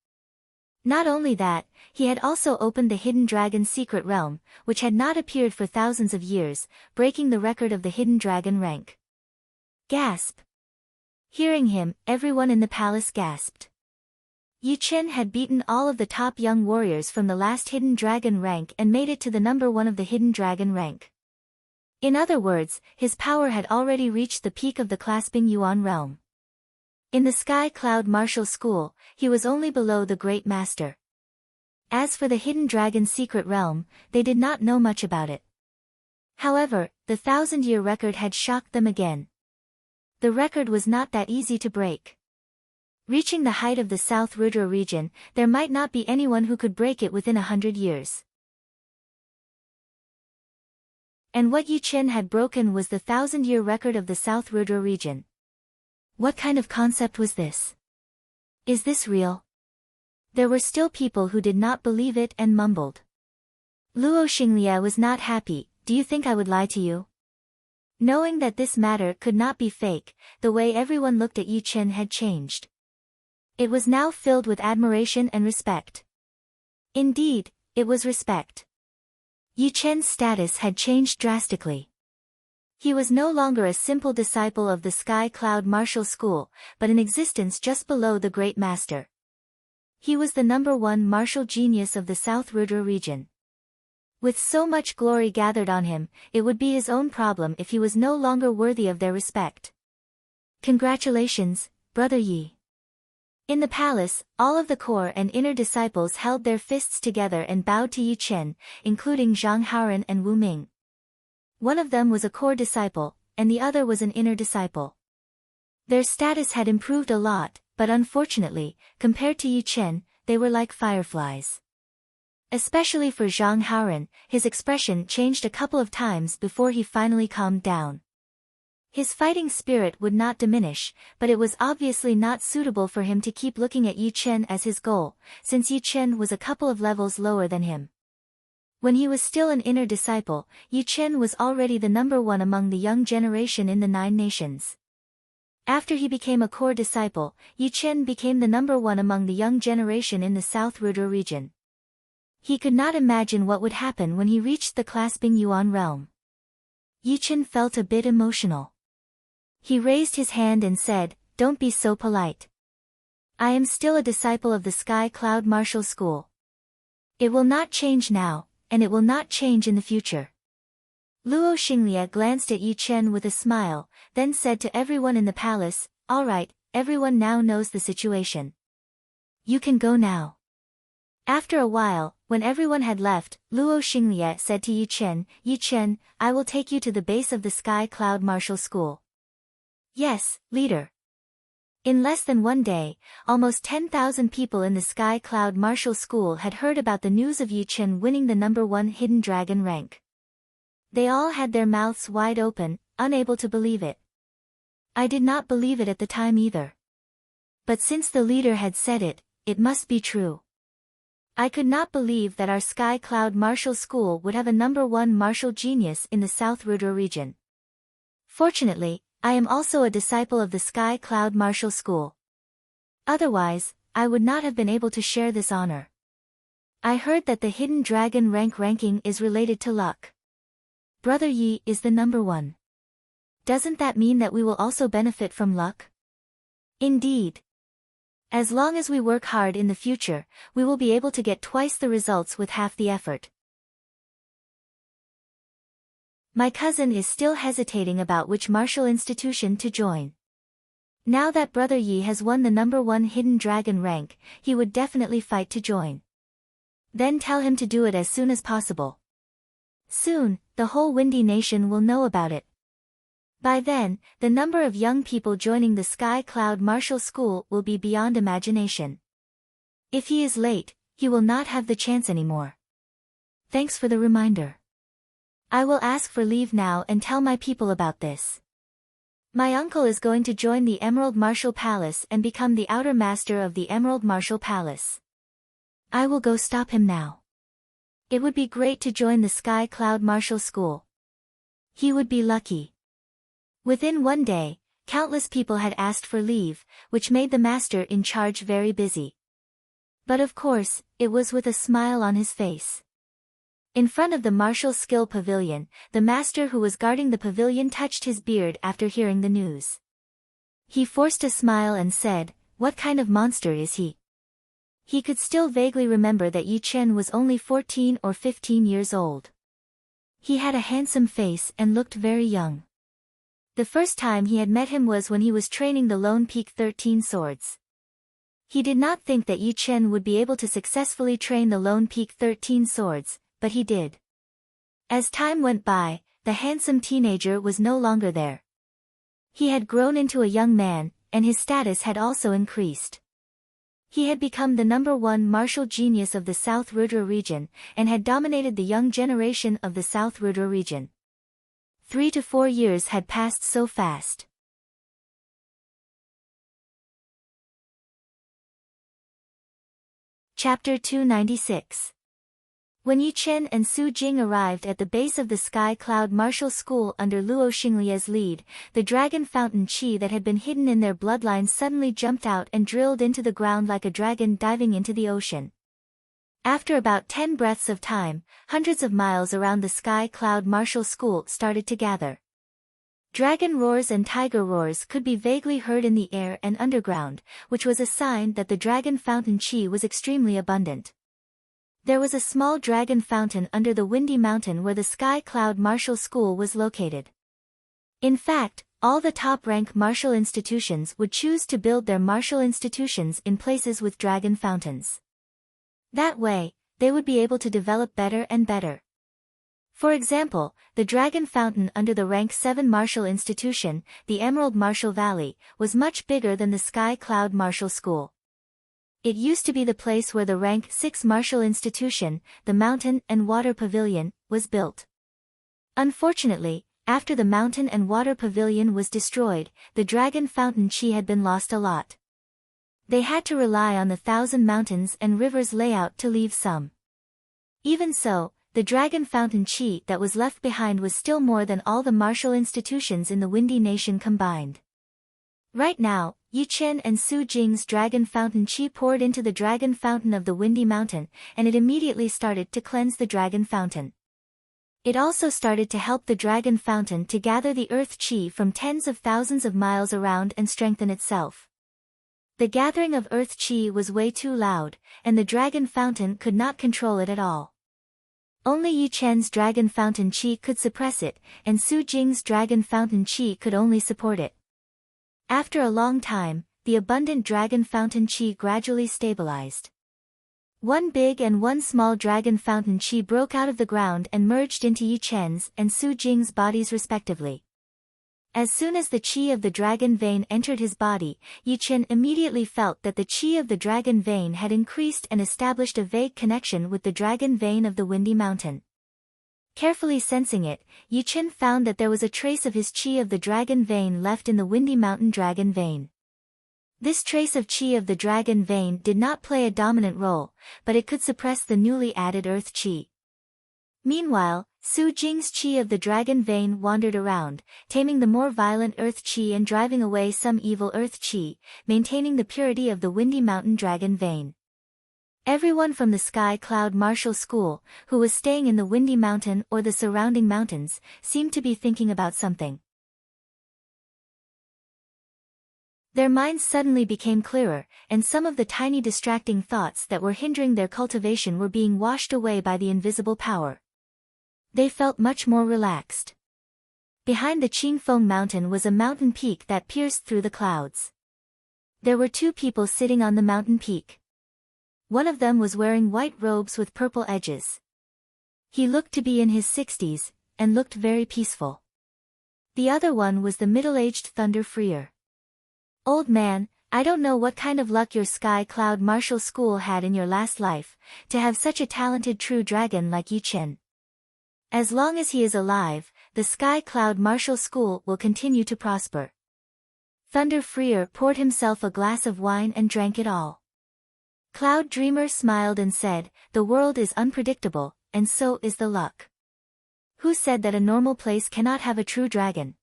Not only that, he had also opened the hidden dragon secret realm, which had not appeared for thousands of years, breaking the record of the hidden dragon rank. Gasp! Hearing him, everyone in the palace gasped. Yi Chen had beaten all of the top young warriors from the last hidden dragon rank and made it to the number 1 of the hidden dragon rank. In other words, his power had already reached the peak of the clasping Yuan realm. In the Sky Cloud Martial School, he was only below the Great Master. As for the hidden dragon secret realm, they did not know much about it. However, the 1,000-year record had shocked them again. The record was not that easy to break. Reaching the height of the South Rudra region, there might not be anyone who could break it within 100 years. And what Yi Chen had broken was the 1,000-year record of the South Rudra region. What kind of concept was this? Is this real? There were still people who did not believe it and mumbled. Luo Xinglie was not happy. Do you think I would lie to you? Knowing that this matter could not be fake, the way everyone looked at Yi Chen had changed. It was now filled with admiration and respect. Indeed, it was respect. Yi Chen's status had changed drastically. He was no longer a simple disciple of the Sky Cloud Martial School, but in existence just below the Great Master. He was the number 1 martial genius of the South Rudra region. With so much glory gathered on him, it would be his own problem if he was no longer worthy of their respect. Congratulations, Brother Yi. In the palace, all of the core and inner disciples held their fists together and bowed to Yi Chen, including Zhang Haoren and Wu Ming. One of them was a core disciple, and the other was an inner disciple. Their status had improved a lot, but unfortunately, compared to Yi Chen, they were like fireflies. Especially for Zhang Haoren, his expression changed a couple of times before he finally calmed down. His fighting spirit would not diminish, but it was obviously not suitable for him to keep looking at Yi Chen as his goal, since Yi Chen was a couple of levels lower than him. When he was still an inner disciple, Yi Chen was already the number 1 among the young generation in the 9 nations. After he became a core disciple, Yi Chen became the number 1 among the young generation in the South Rudra region. He could not imagine what would happen when he reached the clasping Yuan realm. Yi Chen felt a bit emotional. He raised his hand and said, "Don't be so polite. I am still a disciple of the Sky Cloud Martial School. It will not change now, and it will not change in the future." Luo Xinglie glanced at Yi Chen with a smile, then said to everyone in the palace, "All right, everyone now knows the situation. You can go now." After a while, when everyone had left, Luo Xinglie said to Yi Chen, "Yi Chen, I will take you to the base of the Sky Cloud Martial School." "Yes, leader." In less than 1 day, almost 10,000 people in the Sky Cloud Martial School had heard about the news of Yi Chen winning the number 1 hidden dragon rank. They all had their mouths wide open, unable to believe it. I did not believe it at the time either. But since the leader had said it, it must be true. I could not believe that our Sky Cloud Martial School would have a number 1 martial genius in the South Rudra region. Fortunately, I am also a disciple of the Sky Cloud Martial School. Otherwise, I would not have been able to share this honor. I heard that the hidden dragon ranking is related to luck. Brother Yi is the number 1. Doesn't that mean that we will also benefit from luck? Indeed. As long as we work hard in the future, we will be able to get twice the results with half the effort. My cousin is still hesitating about which martial institution to join. Now that Brother Yi has won the number 1 hidden dragon rank, he would definitely fight to join. Then tell him to do it as soon as possible. Soon, the whole Windy Nation will know about it. By then, the number of young people joining the Sky Cloud Martial School will be beyond imagination. If he is late, he will not have the chance anymore. Thanks for the reminder. I will ask for leave now and tell my people about this. My uncle is going to join the Emerald Martial Palace and become the outer master of the Emerald Martial Palace. I will go stop him now. It would be great to join the Sky Cloud Martial School. He would be lucky. Within one day, countless people had asked for leave, which made the master in charge very busy. But of course, it was with a smile on his face. In front of the martial skill pavilion, the master who was guarding the pavilion touched his beard after hearing the news. He forced a smile and said, "What kind of monster is he?" He could still vaguely remember that Yi Chen was only 14 or 15 years old. He had a handsome face and looked very young. The first time he had met him was when he was training the Lone Peak 13 swords. He did not think that Yi Chen would be able to successfully train the Lone Peak 13 swords, but he did. As time went by, the handsome teenager was no longer there. He had grown into a young man, and his status had also increased. He had become the #1 martial genius of the South Rudra region, and had dominated the young generation of the South Rudra region. 3 to 4 years had passed so fast. Chapter 296. When Yi Chen and Su Jing arrived at the base of the Sky Cloud Martial School under Luo Xinglia's lead, the dragon fountain qi that had been hidden in their bloodlines suddenly jumped out and drilled into the ground like a dragon diving into the ocean. After about 10 breaths of time, hundreds of miles around the Sky Cloud Martial School started to gather. Dragon roars and tiger roars could be vaguely heard in the air and underground, which was a sign that the dragon fountain qi was extremely abundant. There was a small dragon fountain under the windy mountain where the Sky Cloud Martial School was located. In fact, all the top-rank martial institutions would choose to build their martial institutions in places with dragon fountains. That way, they would be able to develop better and better. For example, the dragon fountain under the rank 7 martial institution, the Emerald Martial Valley, was much bigger than the Sky Cloud Martial School. It used to be the place where the rank 6 martial institution, the Mountain and Water Pavilion, was built. Unfortunately, after the Mountain and Water Pavilion was destroyed, the Dragon Fountain qi had been lost a lot. They had to rely on the 1,000 mountains and rivers layout to leave some. Even so, the Dragon Fountain qi that was left behind was still more than all the martial institutions in the Windy Nation combined. Right now, Yi Chen and Su Jing's Dragon Fountain qi poured into the Dragon Fountain of the Windy Mountain, and it immediately started to cleanse the Dragon Fountain. It also started to help the Dragon Fountain to gather the Earth qi from tens of thousands of miles around and strengthen itself. The gathering of Earth qi was way too loud, and the Dragon Fountain could not control it at all. Only Yi Chen's Dragon Fountain qi could suppress it, and Su Jing's Dragon Fountain qi could only support it. After a long time, the abundant Dragon Fountain qi gradually stabilized. One big and one small Dragon Fountain qi broke out of the ground and merged into Yi Chen's and Su Jing's bodies respectively. As soon as the qi of the dragon vein entered his body, Yi Chen immediately felt that the qi of the dragon vein had increased and established a vague connection with the dragon vein of the Windy Mountain. Carefully sensing it, Yi Chen found that there was a trace of his qi of the dragon vein left in the Windy Mountain dragon vein. This trace of qi of the dragon vein did not play a dominant role, but it could suppress the newly added earth qi. Meanwhile, Su Jing's qi of the dragon vein wandered around, taming the more violent earth qi and driving away some evil earth qi, maintaining the purity of the Windy Mountain dragon vein. Everyone from the Sky Cloud Martial School, who was staying in the Windy Mountain or the surrounding mountains, seemed to be thinking about something. Their minds suddenly became clearer, and some of the tiny distracting thoughts that were hindering their cultivation were being washed away by the invisible power. They felt much more relaxed. Behind the Qingfeng Mountain was a mountain peak that pierced through the clouds. There were 2 people sitting on the mountain peak. One of them was wearing white robes with purple edges. He looked to be in his 60s, and looked very peaceful. The other one was the middle-aged Thunder Freer. "Old man, I don't know what kind of luck your Sky Cloud Martial School had in your last life, to have such a talented true dragon like Yi Chen. As long as he is alive, the Sky Cloud Martial School will continue to prosper." Thunder Freer poured himself a glass of wine and drank it all. Cloud Dreamer smiled and said, "The world is unpredictable, and so is the luck. Who said that a normal place cannot have a true dragon?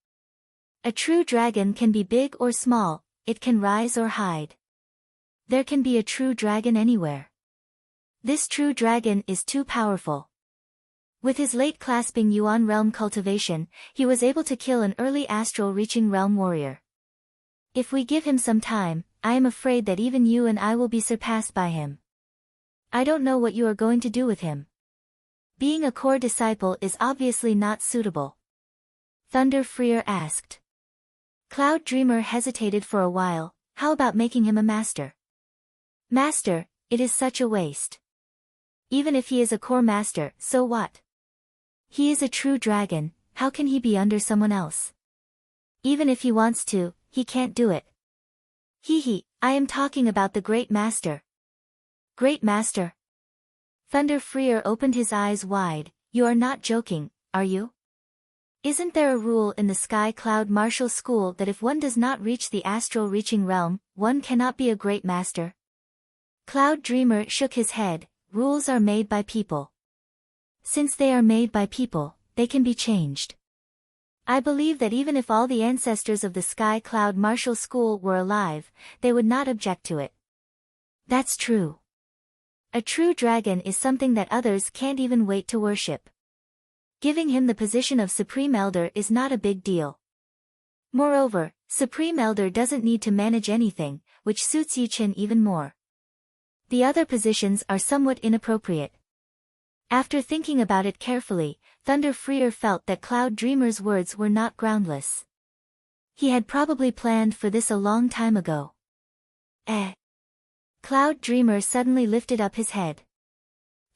A true dragon can be big or small, it can rise or hide. There can be a true dragon anywhere. This true dragon is too powerful." With his late clasping Yuan realm cultivation, he was able to kill an early astral reaching realm warrior. If we give him some time, I am afraid that even you and I will be surpassed by him. I don't know what you are going to do with him. Being a core disciple is obviously not suitable. Thunder Freer asked. Cloud Dreamer hesitated for a while. How about making him a master? Master, it is such a waste. Even if he is a core master, so what? He is a true dragon, how can he be under someone else? Even if he wants to, he can't do it. Hee, I am talking about the Great Master. Great Master? Thunder Freer opened his eyes wide. You are not joking, are you? Isn't there a rule in the Sky Cloud Martial School that if one does not reach the astral reaching realm, one cannot be a Great Master? Cloud Dreamer shook his head. Rules are made by people. Since they are made by people, they can be changed. I believe that even if all the ancestors of the Sky Cloud Martial School were alive, they would not object to it. That's true. A true dragon is something that others can't even wait to worship. Giving him the position of Supreme Elder is not a big deal. Moreover, Supreme Elder doesn't need to manage anything, which suits Yi-Chin even more. The other positions are somewhat inappropriate. After thinking about it carefully, Thunder Freer felt that Cloud Dreamer's words were not groundless. He had probably planned for this a long time ago. Cloud Dreamer suddenly lifted up his head.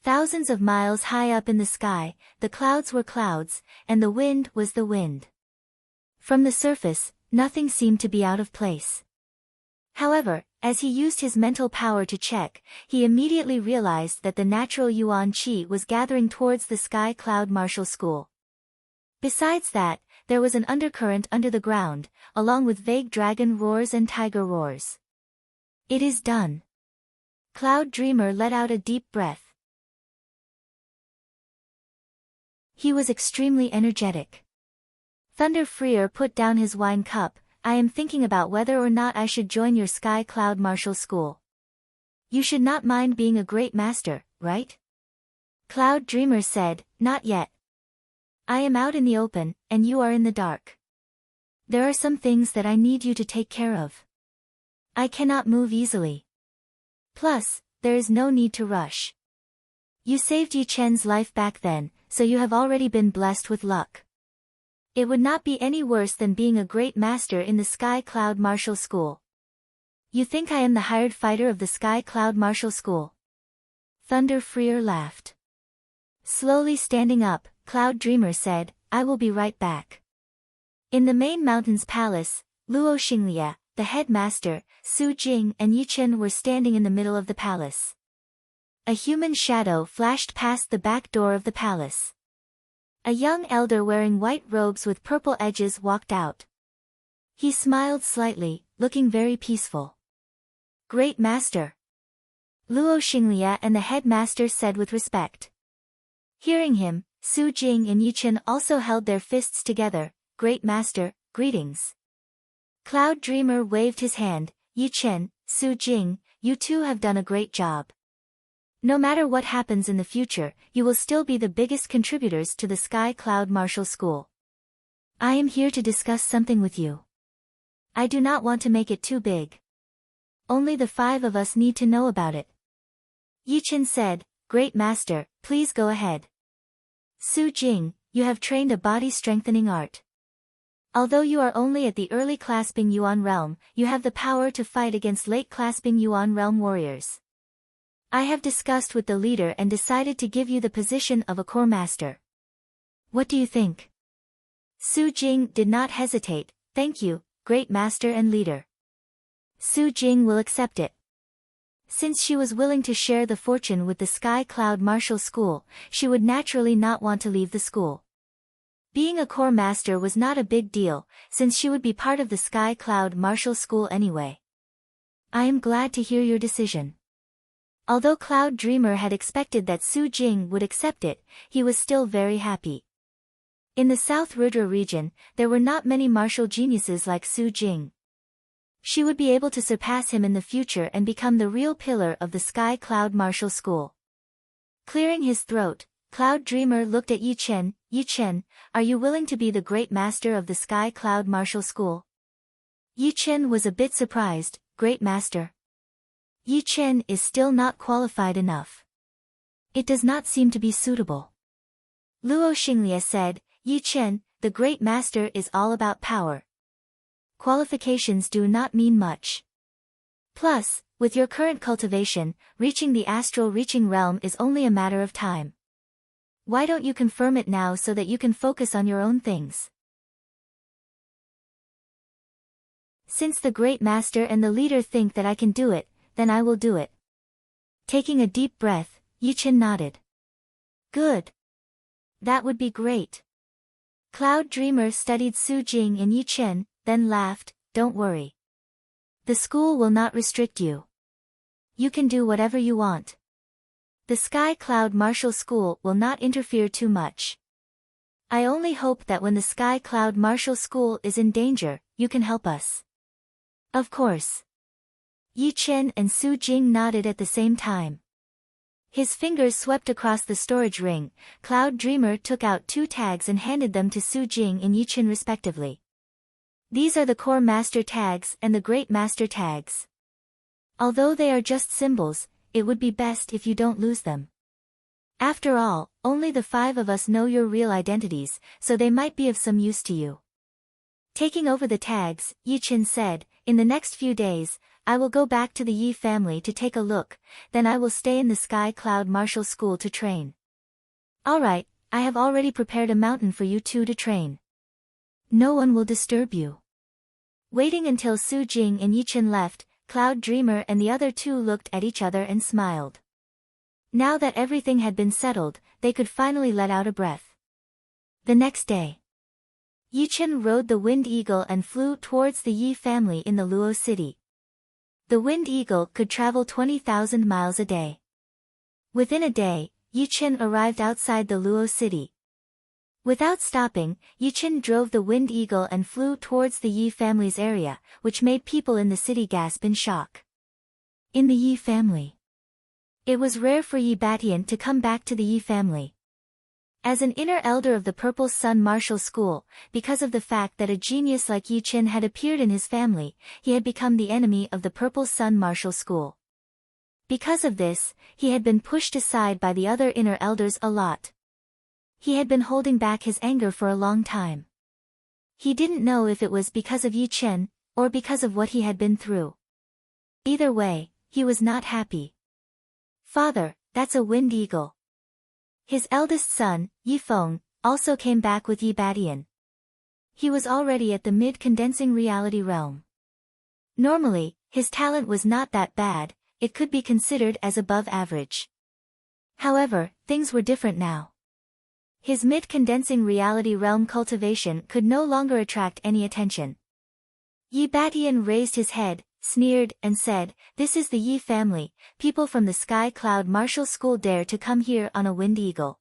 Thousands of miles high up in the sky, the clouds were clouds, and the wind was the wind. From the surface, nothing seemed to be out of place. However, as he used his mental power to check, he immediately realized that the natural Yuan Qi was gathering towards the Sky Cloud Martial School. Besides that, there was an undercurrent under the ground, along with vague dragon roars and tiger roars. It is done. Cloud Dreamer let out a deep breath. He was extremely energetic. Thunder Freer put down his wine cup. I am thinking about whether or not I should join your Sky Cloud Martial School. You should not mind being a great master, right? Cloud Dreamer said, Not yet. I am out in the open, and you are in the dark. There are some things that I need you to take care of. I cannot move easily. Plus, there is no need to rush. You saved Yi-Chen's life back then, so you have already been blessed with luck. It would not be any worse than being a great master in the Sky Cloud Martial School. You think I am the hired fighter of the Sky Cloud Martial School? Thunder Freer laughed. Slowly standing up, Cloud Dreamer said, I will be right back. In the main mountain's palace, Luo Xinglia, the headmaster, Su Jing and Yi-Chen were standing in the middle of the palace. A human shadow flashed past the back door of the palace. A young elder wearing white robes with purple edges walked out. He smiled slightly, looking very peaceful. Great Master. Luo Xinglia and the headmaster said with respect. Hearing him, Su Jing and Yi-Chen also held their fists together. Great Master, greetings. Cloud Dreamer waved his hand. Yi-Chen, Su Jing, you two have done a great job. No matter what happens in the future, you will still be the biggest contributors to the Sky Cloud Martial School. I am here to discuss something with you. I do not want to make it too big. Only the 5 of us need to know about it. Yi-Chen said, Great Master, please go ahead. Su Jing, you have trained a body-strengthening art. Although you are only at the early clasping Yuan realm, you have the power to fight against late clasping Yuan realm warriors. I have discussed with the leader and decided to give you the position of a core master. What do you think? Su Jing did not hesitate. Thank you, great master and leader. Su Jing will accept it. Since she was willing to share the fortune with the Sky Cloud Martial School, she would naturally not want to leave the school. Being a core master was not a big deal, since she would be part of the Sky Cloud Martial School anyway. I am glad to hear your decision. Although Cloud Dreamer had expected that Su Jing would accept it, he was still very happy. In the South Rudra region, there were not many martial geniuses like Su Jing. She would be able to surpass him in the future and become the real pillar of the Sky Cloud Martial School. Clearing his throat, Cloud Dreamer looked at Yi Chen. Yi Chen, are you willing to be the great master of the Sky Cloud Martial School? Yi Chen was a bit surprised. Great master? Yi Chen is still not qualified enough. It does not seem to be suitable. Luo Xinglia said, Yi Chen, the great master is all about power. Qualifications do not mean much. Plus, with your current cultivation, reaching the astral reaching realm is only a matter of time. Why don't you confirm it now so that you can focus on your own things? Since the great master and the leader think that I can do it, then I will do it. Taking a deep breath, Yi Chen nodded. Good. That would be great. Cloud Dreamer studied Su Jing and Yi Chen, then laughed, don't worry. The school will not restrict you. You can do whatever you want. The Sky Cloud Martial School will not interfere too much. I only hope that when the Sky Cloud Martial School is in danger, you can help us. Of course. Yi Chen and Su Jing nodded at the same time. His fingers swept across the storage ring. Cloud Dreamer took out 2 tags and handed them to Su Jing and Yi Chen respectively. These are the core master tags and the great master tags. Although they are just symbols, it would be best if you don't lose them. After all, only the 5 of us know your real identities, so they might be of some use to you. Taking over the tags, Yi Chen said, in the next few days, I will go back to the Yi family to take a look, then I will stay in the Sky Cloud Martial School to train. Alright, I have already prepared a mountain for you 2 to train. No one will disturb you. Waiting until Su Jing and Yi Chen left, Cloud Dreamer and the other 2 looked at each other and smiled. Now that everything had been settled, they could finally let out a breath. The next day, Yi Chen rode the Wind Eagle and flew towards the Yi family in the Luo city. The Wind Eagle could travel 20,000 miles a day. Within a day, Yi Chen arrived outside the Luo city. Without stopping, Yi Chen drove the Wind Eagle and flew towards the Yi family's area, which made people in the city gasp in shock. In the Yi family. It was rare for Yi Batian to come back to the Yi family. As an inner elder of the Purple Sun Martial School, because of the fact that a genius like Yi Chen had appeared in his family, he had become the enemy of the Purple Sun Martial School. Because of this, he had been pushed aside by the other inner elders a lot. He had been holding back his anger for a long time. He didn't know if it was because of Yi Chen, or because of what he had been through. Either way, he was not happy. Father, that's a Wind Eagle. His eldest son, Yi Feng, also came back with Yi Batian. He was already at the mid-condensing reality realm. Normally, his talent was not that bad, it could be considered as above average. However, things were different now. His mid-condensing reality realm cultivation could no longer attract any attention. Yi Batian raised his head, sneered, and said, this is the Yi family, people from the Sky Cloud Martial School dare to come here on a Wind Eagle.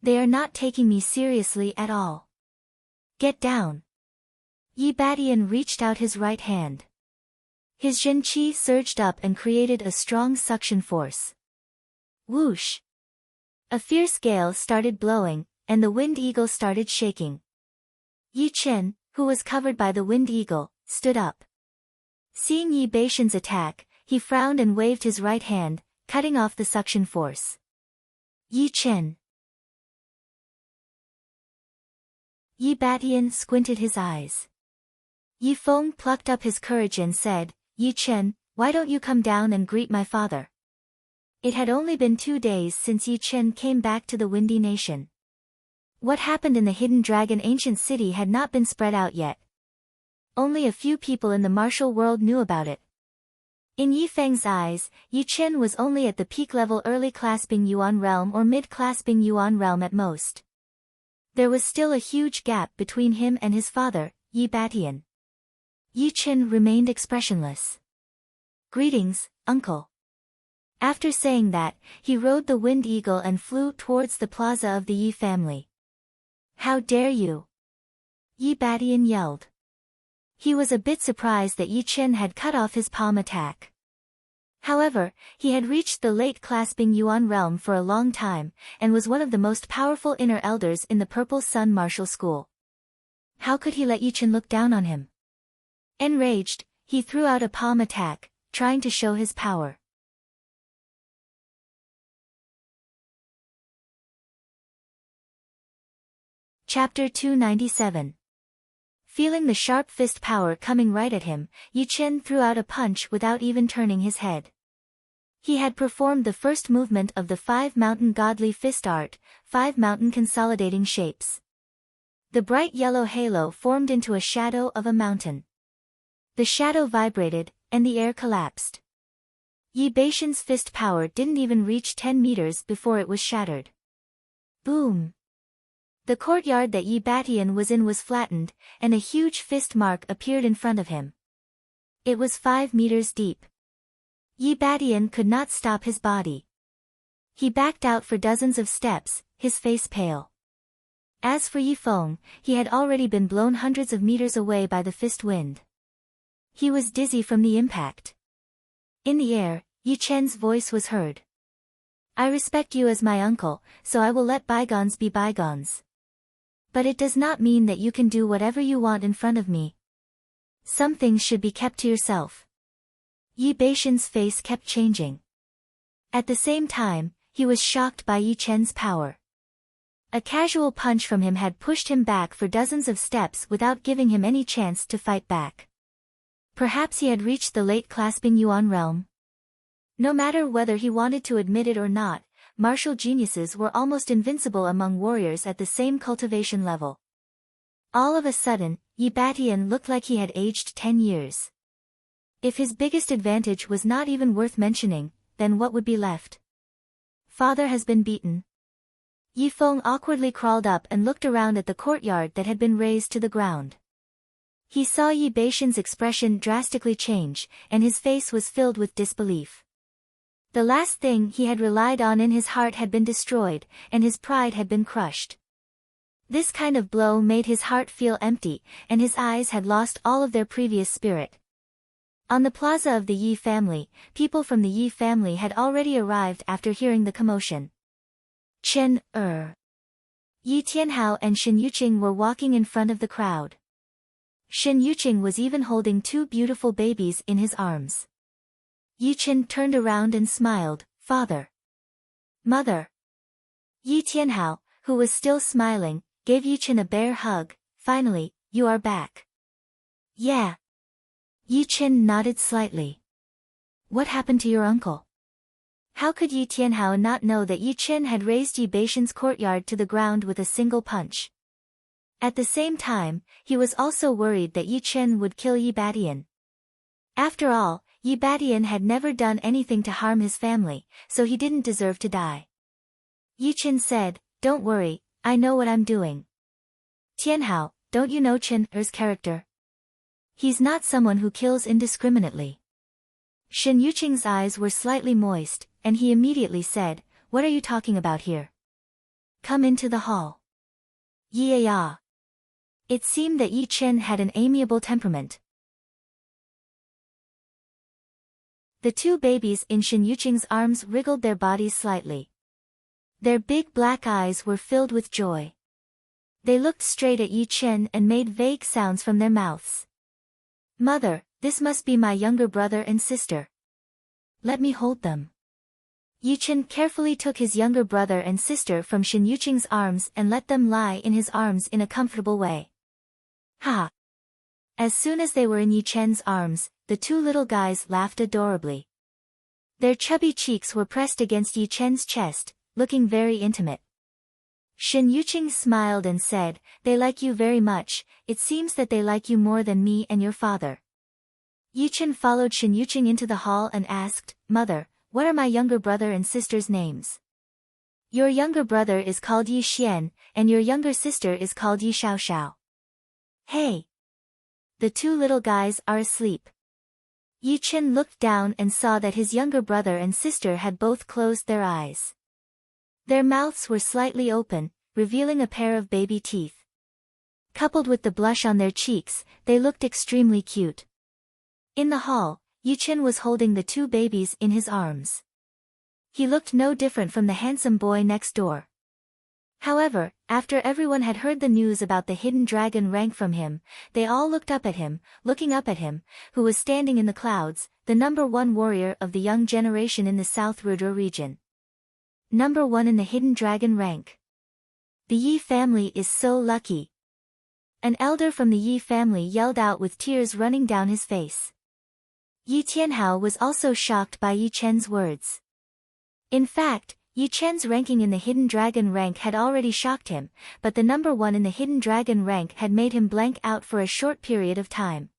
They are not taking me seriously at all. Get down. Yi Batian reached out his right hand. His Zhen Qi surged up and created a strong suction force. Whoosh! A fierce gale started blowing, and the Wind Eagle started shaking. Yi Chen, who was covered by the Wind Eagle, stood up. Seeing Yi Batian's attack, he frowned and waved his right hand, cutting off the suction force. Yi Chen. Yi Batian squinted his eyes. Yi Feng plucked up his courage and said, Yi Chen, why don't you come down and greet my father? It had only been 2 days since Yi Chen came back to the Windy Nation. What happened in the Hidden Dragon Ancient City had not been spread out yet. Only a few people in the martial world knew about it. In Yi Feng's eyes, Yi Chen was only at the peak level early clasping Yuan realm or mid clasping Yuan realm at most. There was still a huge gap between him and his father, Yi Batian. Yi Chen remained expressionless. Greetings, uncle. After saying that, he rode the wind eagle and flew towards the plaza of the Yi family. "How dare you!" Yi Batian yelled. He was a bit surprised that Yi Chen had cut off his palm attack. However, he had reached the late clasping Yuan realm for a long time, and was one of the most powerful inner elders in the Purple Sun Martial School. How could he let Yi Chen look down on him? Enraged, he threw out a palm attack, trying to show his power. Chapter 297. Feeling the sharp fist power coming right at him, Yi Chen threw out a punch without even turning his head. He had performed the first movement of the 5 mountain godly fist art, 5 mountain consolidating shapes. The bright yellow halo formed into a shadow of a mountain. The shadow vibrated, and the air collapsed. Yi Batian's fist power didn't even reach 10 meters before it was shattered. Boom! The courtyard that Yi Batian was in was flattened, and a huge fist mark appeared in front of him. It was 5 meters deep. Yi Batian could not stop his body. He backed out for dozens of steps, his face pale. As for Yi Feng, he had already been blown hundreds of meters away by the fist wind. He was dizzy from the impact. In the air, Yi Chen's voice was heard. "I respect you as my uncle, so I will let bygones be bygones. But it does not mean that you can do whatever you want in front of me. Some things should be kept to yourself." Yi Batian's face kept changing. At the same time, he was shocked by Yi Chen's power. A casual punch from him had pushed him back for dozens of steps without giving him any chance to fight back. Perhaps he had reached the late clasping Yuan realm. No matter whether he wanted to admit it or not, martial geniuses were almost invincible among warriors at the same cultivation level. All of a sudden, Yi Batian looked like he had aged 10 years. If his biggest advantage was not even worth mentioning, then what would be left? Father has been beaten. Yi Feng awkwardly crawled up and looked around at the courtyard that had been razed to the ground. He saw Yi Batian's expression drastically change, and his face was filled with disbelief. The last thing he had relied on in his heart had been destroyed, and his pride had been crushed. This kind of blow made his heart feel empty, and his eyes had lost all of their previous spirit. On the plaza of the Yi family, people from the Yi family had already arrived after hearing the commotion. Yi Tianhao and Shen Yuqing were walking in front of the crowd. Shen Yuqing was even holding 2 beautiful babies in his arms. Yi Chen turned around and smiled, "Father." "Mother." Yi Tianhao, who was still smiling, gave Yi Chen a bear hug. "Finally, you are back." "Yeah." Yi Chen nodded slightly. "What happened to your uncle?" How could Yi Tianhao not know that Yi Chen had razed Yi Batian's courtyard to the ground with a single punch? At the same time, he was also worried that Yi Chen would kill Yi Batian. After all, Yi Batian had never done anything to harm his family, so he didn't deserve to die. Yi Chen said, "Don't worry, I know what I'm doing." "Tianhao, don't you know Chen Er's character? He's not someone who kills indiscriminately." Shen Yuqing's eyes were slightly moist, and he immediately said, "What are you talking about here? Come into the hall." "Yeah." It seemed that Yi Chen had an amiable temperament. The 2 babies in Shen Yuqing's arms wriggled their bodies slightly. Their big black eyes were filled with joy. They looked straight at Yi Chen and made vague sounds from their mouths. "Mother, this must be my younger brother and sister. Let me hold them." Yi Chen carefully took his younger brother and sister from Shen Yuqing's arms and let them lie in his arms in a comfortable way. Ha! As soon as they were in Yi Chen's arms, the 2 little guys laughed adorably. Their chubby cheeks were pressed against Yi Chen's chest, looking very intimate. Shen Yuqing smiled and said, "They like you very much, it seems that they like you more than me and your father." Yi Chen followed Shen Yuqing into the hall and asked, "Mother, what are my younger brother and sister's names?" "Your younger brother is called Yi Xian, and your younger sister is called Yi Xiaoxiao." "Hey! The 2 little guys are asleep." Yi Chen looked down and saw that his younger brother and sister had both closed their eyes. Their mouths were slightly open, revealing a pair of baby teeth. Coupled with the blush on their cheeks, they looked extremely cute. In the hall, Yi Chen was holding the two babies in his arms. He looked no different from the handsome boy next door. However, after everyone had heard the news about the hidden dragon rank from him, they all looked up at him, who was standing in the clouds, the #1 warrior of the young generation in the South Rudra region. #1 in the hidden dragon rank. The Yi family is so lucky. An elder from the Yi family yelled out with tears running down his face. Yi Tianhao was also shocked by Yi Chen's words. In fact, Yi Chen's ranking in the hidden dragon rank had already shocked him, but the #1 in the hidden dragon rank had made him blank out for a short period of time.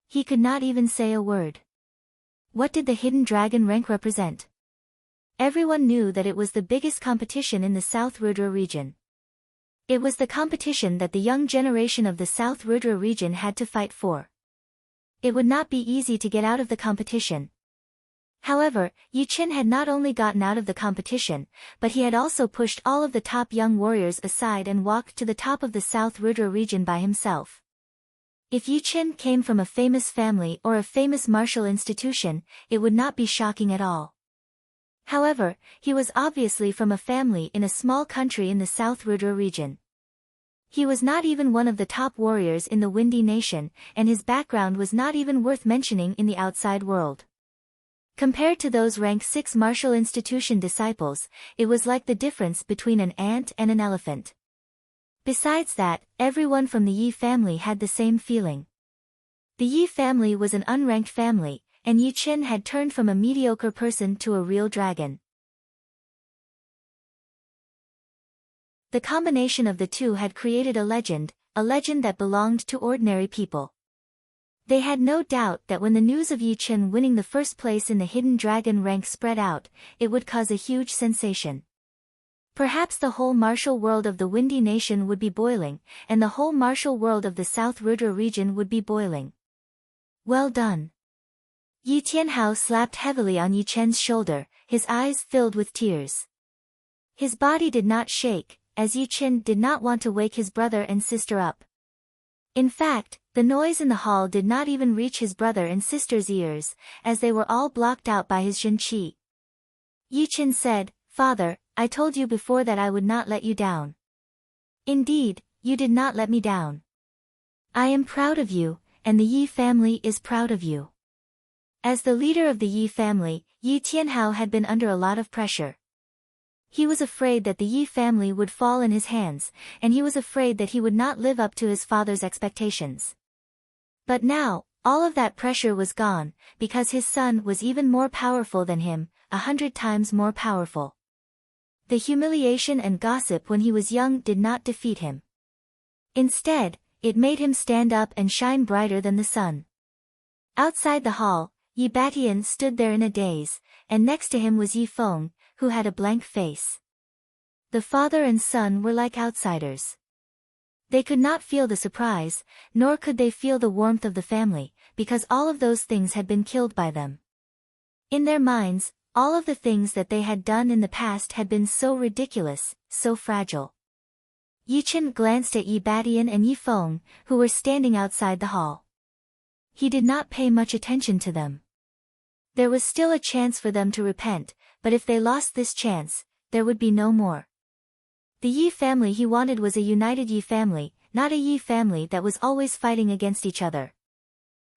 He could not even say a word. What did the hidden dragon rank represent? Everyone knew that it was the biggest competition in the South Rudra region. It was the competition that the young generation of the South Rudra region had to fight for. It would not be easy to get out of the competition. However, Yi Chen had not only gotten out of the competition, but he had also pushed all of the top young warriors aside and walked to the top of the South Rudra region by himself. If Yi Chen came from a famous family or a famous martial institution, it would not be shocking at all. However, he was obviously from a family in a small country in the South Rudra region. He was not even one of the top warriors in the Windy Nation, and his background was not even worth mentioning in the outside world. Compared to those rank 6 martial institution disciples, it was like the difference between an ant and an elephant. Besides that, everyone from the Yi family had the same feeling. The Yi family was an unranked family, and Yi Chen had turned from a mediocre person to a real dragon. The combination of the two had created a legend that belonged to ordinary people. They had no doubt that when the news of Yi Chen winning the first place in the hidden dragon rank spread out, it would cause a huge sensation. Perhaps the whole martial world of the Windy Nation would be boiling, and the whole martial world of the South Rudra region would be boiling. Well done. Yi Tianhao slapped heavily on Yi Chen's shoulder, his eyes filled with tears. His body did not shake, as Yi Chen did not want to wake his brother and sister up. In fact, the noise in the hall did not even reach his brother and sister's ears, as they were all blocked out by his Jin Qi. Yi Chen said, "Father, I told you before that I would not let you down. Indeed, you did not let me down. I am proud of you, and the Yi family is proud of you." As the leader of the Yi family, Yi Tianhao had been under a lot of pressure. He was afraid that the Yi family would fall in his hands, and he was afraid that he would not live up to his father's expectations. But now, all of that pressure was gone, because his son was even more powerful than him, 100 times more powerful. The humiliation and gossip when he was young did not defeat him. Instead, it made him stand up and shine brighter than the sun. Outside the hall, Yi Batian stood there in a daze, and next to him was Yi Feng, who had a blank face. The father and son were like outsiders. They could not feel the surprise, nor could they feel the warmth of the family, because all of those things had been killed by them. In their minds, all of the things that they had done in the past had been so ridiculous, so fragile. Yi Chen glanced at Yi Batian and Yi Feng, who were standing outside the hall. He did not pay much attention to them. There was still a chance for them to repent, but if they lost this chance, there would be no more. The Yi family he wanted was a united Yi family, not a Yi family that was always fighting against each other.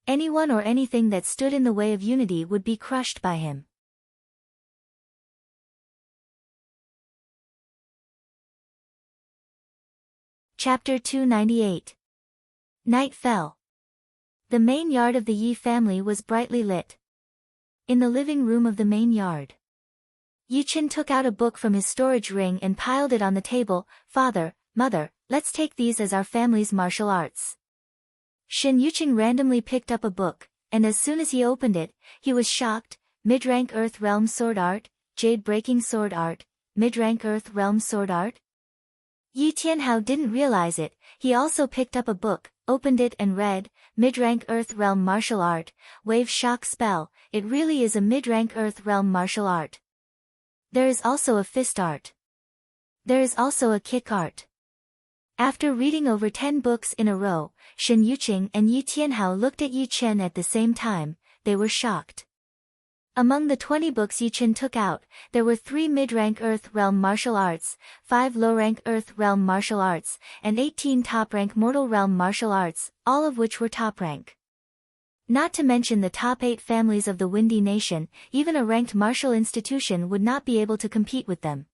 Anyone or anything that stood in the way of unity would be crushed by him. Chapter 298. Night fell. The main yard of the Yi family was brightly lit. In the living room of the main yard, Yi Chen took out a book from his storage ring and piled it on the table. "Father, Mother, let's take these as our family's martial arts." Shin Yuqing randomly picked up a book, and as soon as he opened it, he was shocked. Mid-rank Earth Realm Sword Art, Jade Breaking Sword Art, Mid-rank Earth Realm Sword Art. Yi Tianhao didn't realize it. He also picked up a book, opened it and read, Mid-rank Earth Realm Martial Art, Wave Shock Spell. It really is a mid-rank Earth Realm martial art. There is also a fist art. There is also a kick art. After reading over 10 books in a row, Shen Yuqing and Yi Tianhao looked at Yi Chen at the same time. They were shocked. Among the 20 books Yi Chen took out, there were 3 mid-rank Earth Realm martial arts, 5 low-rank Earth Realm martial arts, and 18 top-rank Mortal Realm martial arts, all of which were top-rank. Not to mention the top 8 families of the Windy Nation, even a ranked martial institution would not be able to compete with them.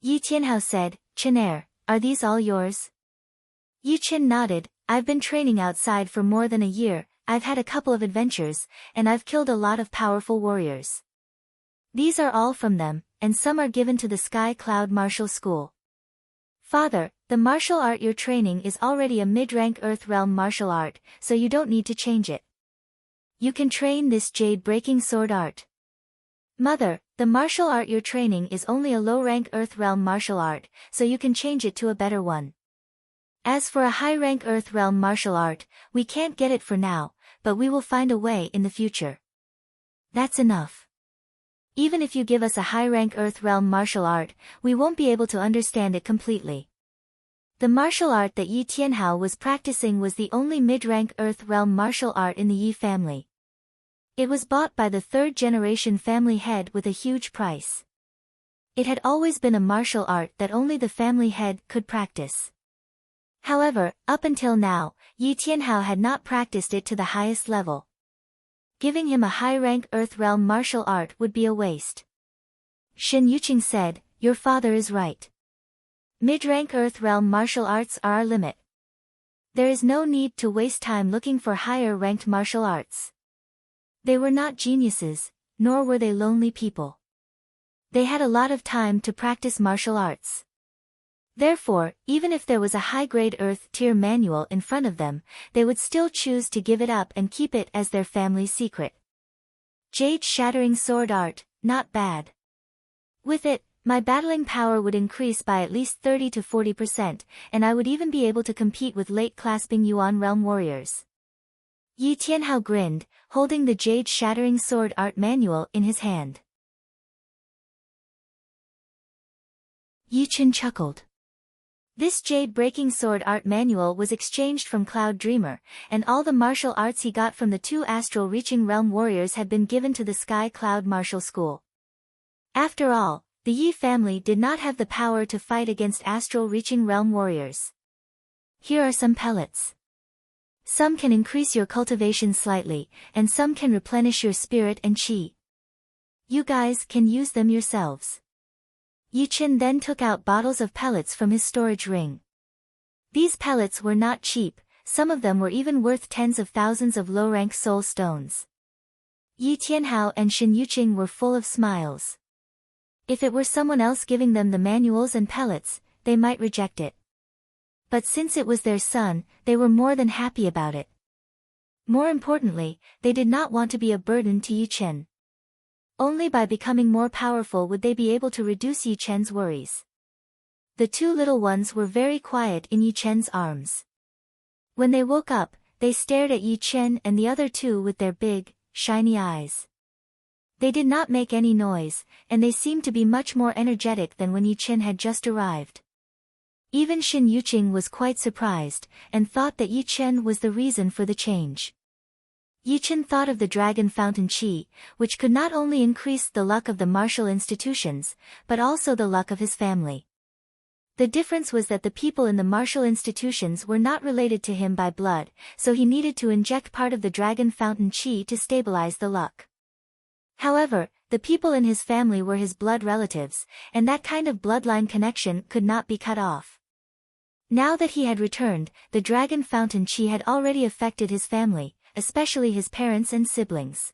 Yi Tianhao said, Chenair, are these all yours? Yi Chen nodded. I've been training outside for more than a year, I've had a couple of adventures, and I've killed a lot of powerful warriors. These are all from them, and some are given to the Sky Cloud Martial School. Father, the martial art you're training is already a mid-rank Earth Realm martial art, so you don't need to change it. You can train this jade-breaking sword art. Mother, the martial art you're training is only a low-rank Earth Realm martial art, so you can change it to a better one. As for a high-rank Earth Realm martial art, we can't get it for now, but we will find a way in the future. That's enough. Even if you give us a high-rank Earth Realm martial art, we won't be able to understand it completely. The martial art that Yi Tianhao was practicing was the only mid-rank Earth Realm martial art in the Yi family. It was bought by the 3rd-generation family head with a huge price. It had always been a martial art that only the family head could practice. However, up until now, Yi Tianhao had not practiced it to the highest level. Giving him a high-rank Earth Realm martial art would be a waste. Shen Yuqing said, your father is right. Mid-rank Earth Realm martial arts are our limit. There is no need to waste time looking for higher-ranked martial arts. They were not geniuses, nor were they lonely people. They had a lot of time to practice martial arts. Therefore, even if there was a high-grade Earth-tier manual in front of them, they would still choose to give it up and keep it as their family's secret. Jade Shattering Sword Art, not bad. With it, my battling power would increase by at least 30 to 40%, and I would even be able to compete with late-clasping Yuan Realm warriors. Yi Tianhao grinned, holding the Jade Shattering Sword Art manual in his hand. Yi Chen chuckled. This jade-breaking sword art manual was exchanged from Cloud Dreamer, and all the martial arts he got from the 2 astral-reaching realm warriors had been given to the Sky Cloud Martial School. After all, the Yi family did not have the power to fight against astral-reaching realm warriors. Here are some pellets. Some can increase your cultivation slightly, and some can replenish your spirit and chi. You guys can use them yourselves. Yi Chen then took out bottles of pellets from his storage ring. These pellets were not cheap, some of them were even worth tens of thousands of low-rank soul stones. Yi Tianhao and Shen Yuqing were full of smiles. If it were someone else giving them the manuals and pellets, they might reject it. But since it was their son, they were more than happy about it. More importantly, they did not want to be a burden to Yi Chen. Only by becoming more powerful would they be able to reduce Yi Chen's worries. The 2 little ones were very quiet in Yi Chen's arms. When they woke up, they stared at Yi Chen and the other 2 with their big, shiny eyes. They did not make any noise, and they seemed to be much more energetic than when Yi Chen had just arrived. Even Shen Yuqing was quite surprised, and thought that Yi Chen was the reason for the change. Yi Chen thought of the Dragon Fountain Qi, which could not only increase the luck of the martial institutions, but also the luck of his family. The difference was that the people in the martial institutions were not related to him by blood, so he needed to inject part of the Dragon Fountain Qi to stabilize the luck. However, the people in his family were his blood relatives, and that kind of bloodline connection could not be cut off. Now that he had returned, the Dragon Fountain Qi had already affected his family, especially his parents and siblings.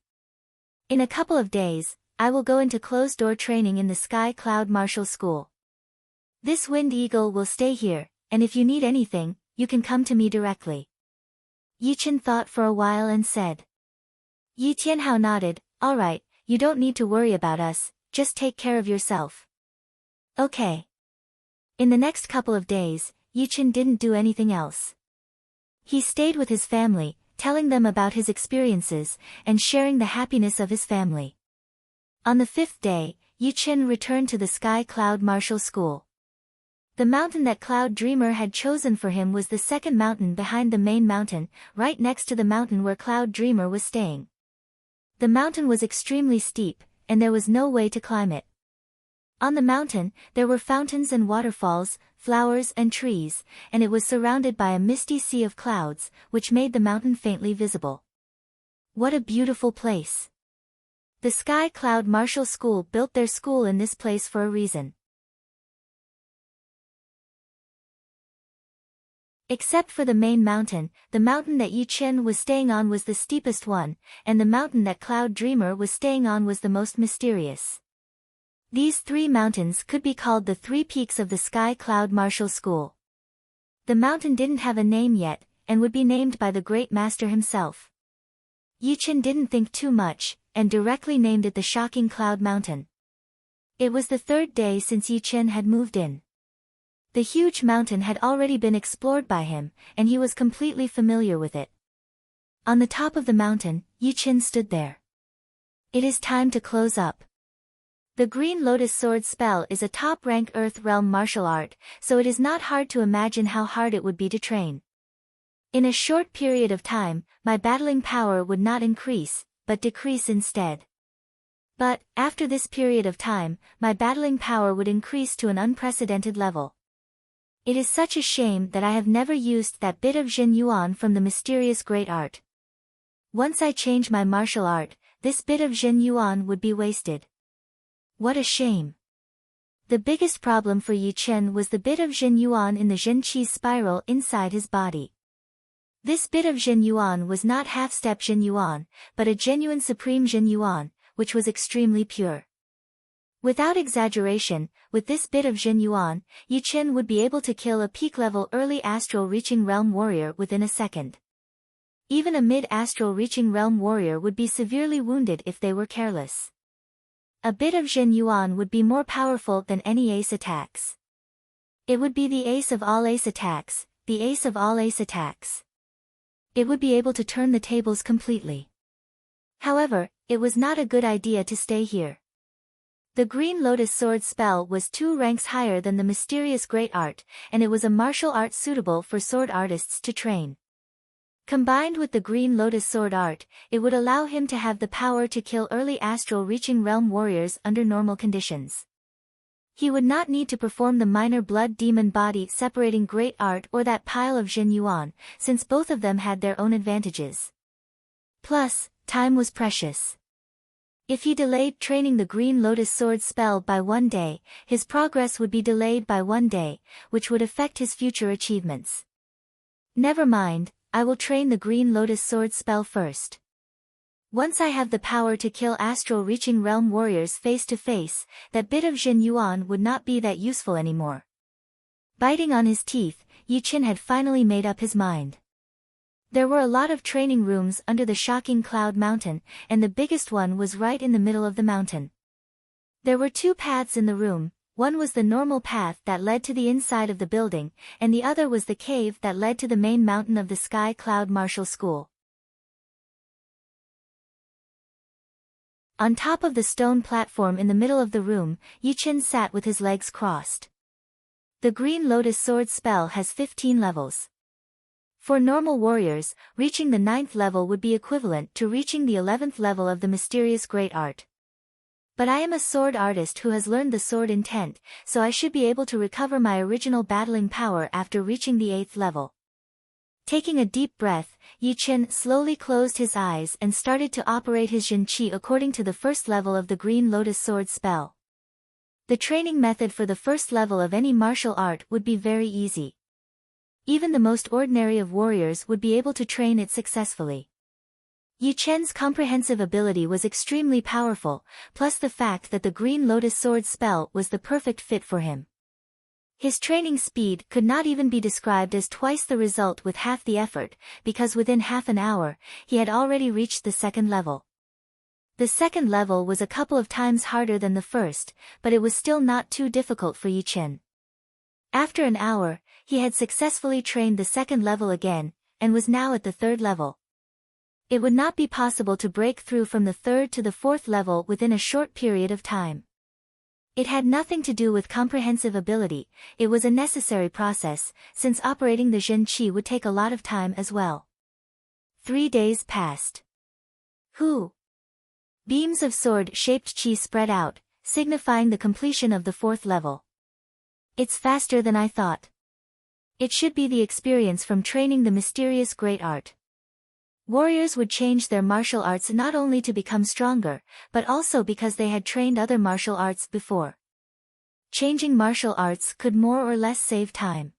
In a couple of days, I will go into closed-door training in the Sky Cloud Martial School. This Wind Eagle will stay here, and if you need anything, you can come to me directly. Yi Chen thought for a while and said. Yi Tianhao nodded, all right, you don't need to worry about us, just take care of yourself. Okay. In the next couple of days, Yichen didn't do anything else. He stayed with his family, telling them about his experiences, and sharing the happiness of his family. On the 5th day, Yichen returned to the Sky Cloud Martial School. The mountain that Cloud Dreamer had chosen for him was the second mountain behind the main mountain, right next to the mountain where Cloud Dreamer was staying. The mountain was extremely steep, and there was no way to climb it. On the mountain, there were fountains and waterfalls, flowers and trees, and it was surrounded by a misty sea of clouds, which made the mountain faintly visible. What a beautiful place! The Sky Cloud Martial School built their school in this place for a reason. Except for the main mountain, the mountain that Yichen was staying on was the steepest one, and the mountain that Cloud Dreamer was staying on was the most mysterious. These 3 mountains could be called the 3 peaks of the Sky Cloud Martial School. The mountain didn't have a name yet, and would be named by the Great Master himself. Yichen didn't think too much, and directly named it the Shocking Cloud Mountain. It was the 3rd day since Yichen had moved in. The huge mountain had already been explored by him, and he was completely familiar with it. On the top of the mountain, Yichen stood there. It is time to close up. The Green Lotus Sword spell is a top-rank Earth Realm martial art, so it is not hard to imagine how hard it would be to train. In a short period of time, my battling power would not increase, but decrease instead. But, after this period of time, my battling power would increase to an unprecedented level. It is such a shame that I have never used that bit of Jin Yuan from the mysterious great art. Once I change my martial art, this bit of Jin Yuan would be wasted. What a shame. The biggest problem for Yichen was the bit of Jin Yuan in the Jin Qi spiral inside his body. This bit of Jin Yuan was not half-step Jin Yuan, but a genuine supreme Jin Yuan, which was extremely pure. Without exaggeration, with this bit of Jin Yuan, Yichen would be able to kill a peak-level early astral reaching realm warrior within a second. Even a mid-astral reaching realm warrior would be severely wounded if they were careless. A bit of Jin Yuan would be more powerful than any ace attacks. It would be the ace of all ace attacks, the ace of all ace attacks. It would be able to turn the tables completely. However, it was not a good idea to stay here. The Green Lotus Sword spell was 2 ranks higher than the mysterious great art, and it was a martial art suitable for sword artists to train. Combined with the Green Lotus Sword art, it would allow him to have the power to kill early astral reaching realm warriors under normal conditions. He would not need to perform the minor blood demon body separating great art or that pile of Jin Yuan, since both of them had their own advantages. Plus, time was precious. If he delayed training the Green Lotus Sword spell by 1 day, his progress would be delayed by 1 day, which would affect his future achievements. Never mind, I will train the Green Lotus Sword spell first. Once I have the power to kill astral reaching realm warriors face to face, that bit of Jin Yuan would not be that useful anymore. Biting on his teeth, Yichen had finally made up his mind. There were a lot of training rooms under the Shocking Cloud Mountain, and the biggest one was right in the middle of the mountain. There were 2 paths in the room, one was the normal path that led to the inside of the building, and the other was the cave that led to the main mountain of the Sky Cloud Martial School. On top of the stone platform in the middle of the room, Yichen sat with his legs crossed. The Green Lotus Sword spell has 15 levels. For normal warriors, reaching the 9th level would be equivalent to reaching the 11th level of the mysterious great art. But I am a sword artist who has learned the sword intent, so I should be able to recover my original battling power after reaching the 8th level. Taking a deep breath, Yichen slowly closed his eyes and started to operate his Jin Qi according to the 1st level of the Green Lotus Sword spell. The training method for the 1st level of any martial art would be very easy. Even the most ordinary of warriors would be able to train it successfully. Yichen's comprehensive ability was extremely powerful, plus the fact that the Green Lotus Sword spell was the perfect fit for him. His training speed could not even be described as twice the result with half the effort, because within half an hour, he had already reached the 2nd level. The 2nd level was a couple of times harder than the 1st, but it was still not too difficult for Yichen. After an hour, he had successfully trained the second level again, and was now at the third level. It would not be possible to break through from the third to the fourth level within a short period of time. It had nothing to do with comprehensive ability, it was a necessary process, since operating the Jin Qi would take a lot of time as well. 3 days passed. Beams of sword-shaped Qi spread out, signifying the completion of the fourth level. It's faster than I thought. It should be the experience from training the mysterious great art. Warriors would change their martial arts not only to become stronger, but also because they had trained other martial arts before. Changing martial arts could more or less save time.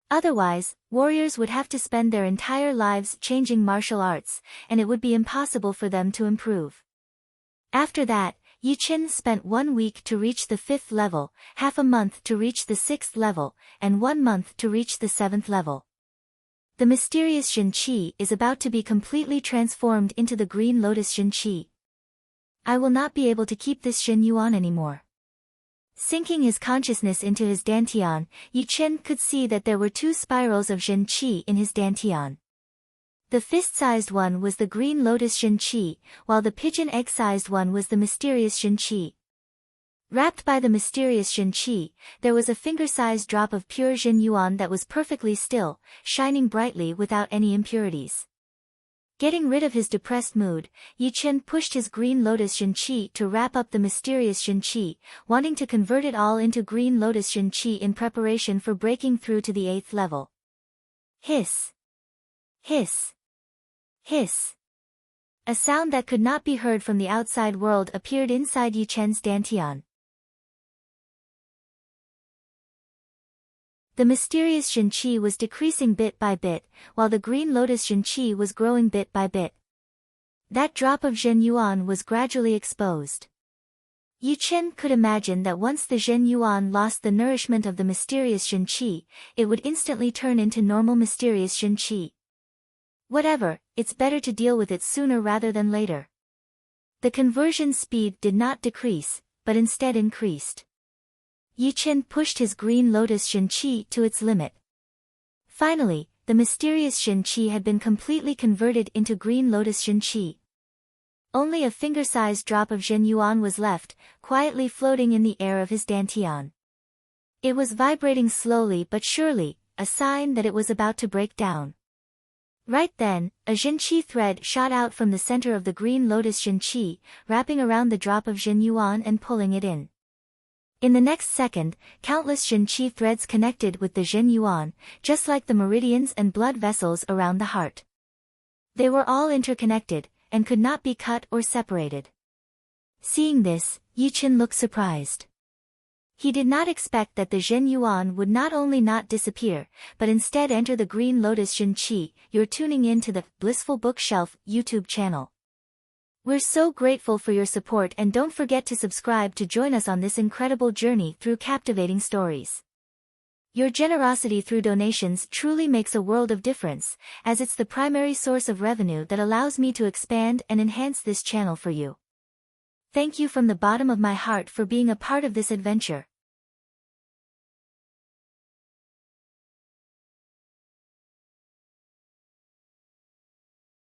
Otherwise, warriors would have to spend their entire lives changing martial arts, and it would be impossible for them to improve. After that, Yi Qin spent 1 week to reach the 5th level, half a month to reach the 6th level, and 1 month to reach the 7th level. The mysterious Jin Qi is about to be completely transformed into the green lotus Jin Qi. I will not be able to keep this Jin Yuan anymore. Sinking his consciousness into his dantian, Yi Qin could see that there were 2 spirals of Jin Qi in his dantian. The fist-sized one was the green lotus Jin Qi, while the pigeon egg-sized one was the mysterious Jin Qi. Wrapped by the mysterious Jin Qi, there was a finger-sized drop of pure Jin Yuan that was perfectly still, shining brightly without any impurities. Getting rid of his depressed mood, Yi Qin pushed his green lotus Jin Qi to wrap up the mysterious Jin Qi, wanting to convert it all into green lotus Jin Qi in preparation for breaking through to the 8th level. Hiss! Hiss! Hiss! A sound that could not be heard from the outside world appeared inside Yi Qin's dantian. The mysterious Jin Qi was decreasing bit by bit, while the green lotus Jin Qi was growing bit by bit. That drop of Jin Yuan was gradually exposed. Yi Qin could imagine that once the Jin Yuan lost the nourishment of the mysterious Jin Qi, it would instantly turn into normal mysterious Jin Qi. Whatever, it's better to deal with it sooner rather than later. The conversion speed did not decrease, but instead increased. Yi Qin pushed his green lotus Jin Qi to its limit. Finally, the mysterious Jin Qi had been completely converted into green lotus Jin Qi. Only a finger-sized drop of Jin Yuan was left, quietly floating in the air of his dantian. It was vibrating slowly but surely, a sign that it was about to break down. Right then, a Jin Qi thread shot out from the center of the green lotus Jin Qi, wrapping around the drop of Jin Yuan and pulling it in. In the next second, countless Jin Qi threads connected with the Jin Yuan, just like the meridians and blood vessels around the heart. They were all interconnected, and could not be cut or separated. Seeing this, Yi Qin looked surprised. He did not expect that the Jin Yuan would not only not disappear, but instead enter the green lotus Jin Qi. You're tuning in to the Blissful Bookshelf YouTube channel. We're so grateful for your support, and don't forget to subscribe to join us on this incredible journey through captivating stories. Your generosity through donations truly makes a world of difference, as it's the primary source of revenue that allows me to expand and enhance this channel for you. Thank you from the bottom of my heart for being a part of this adventure.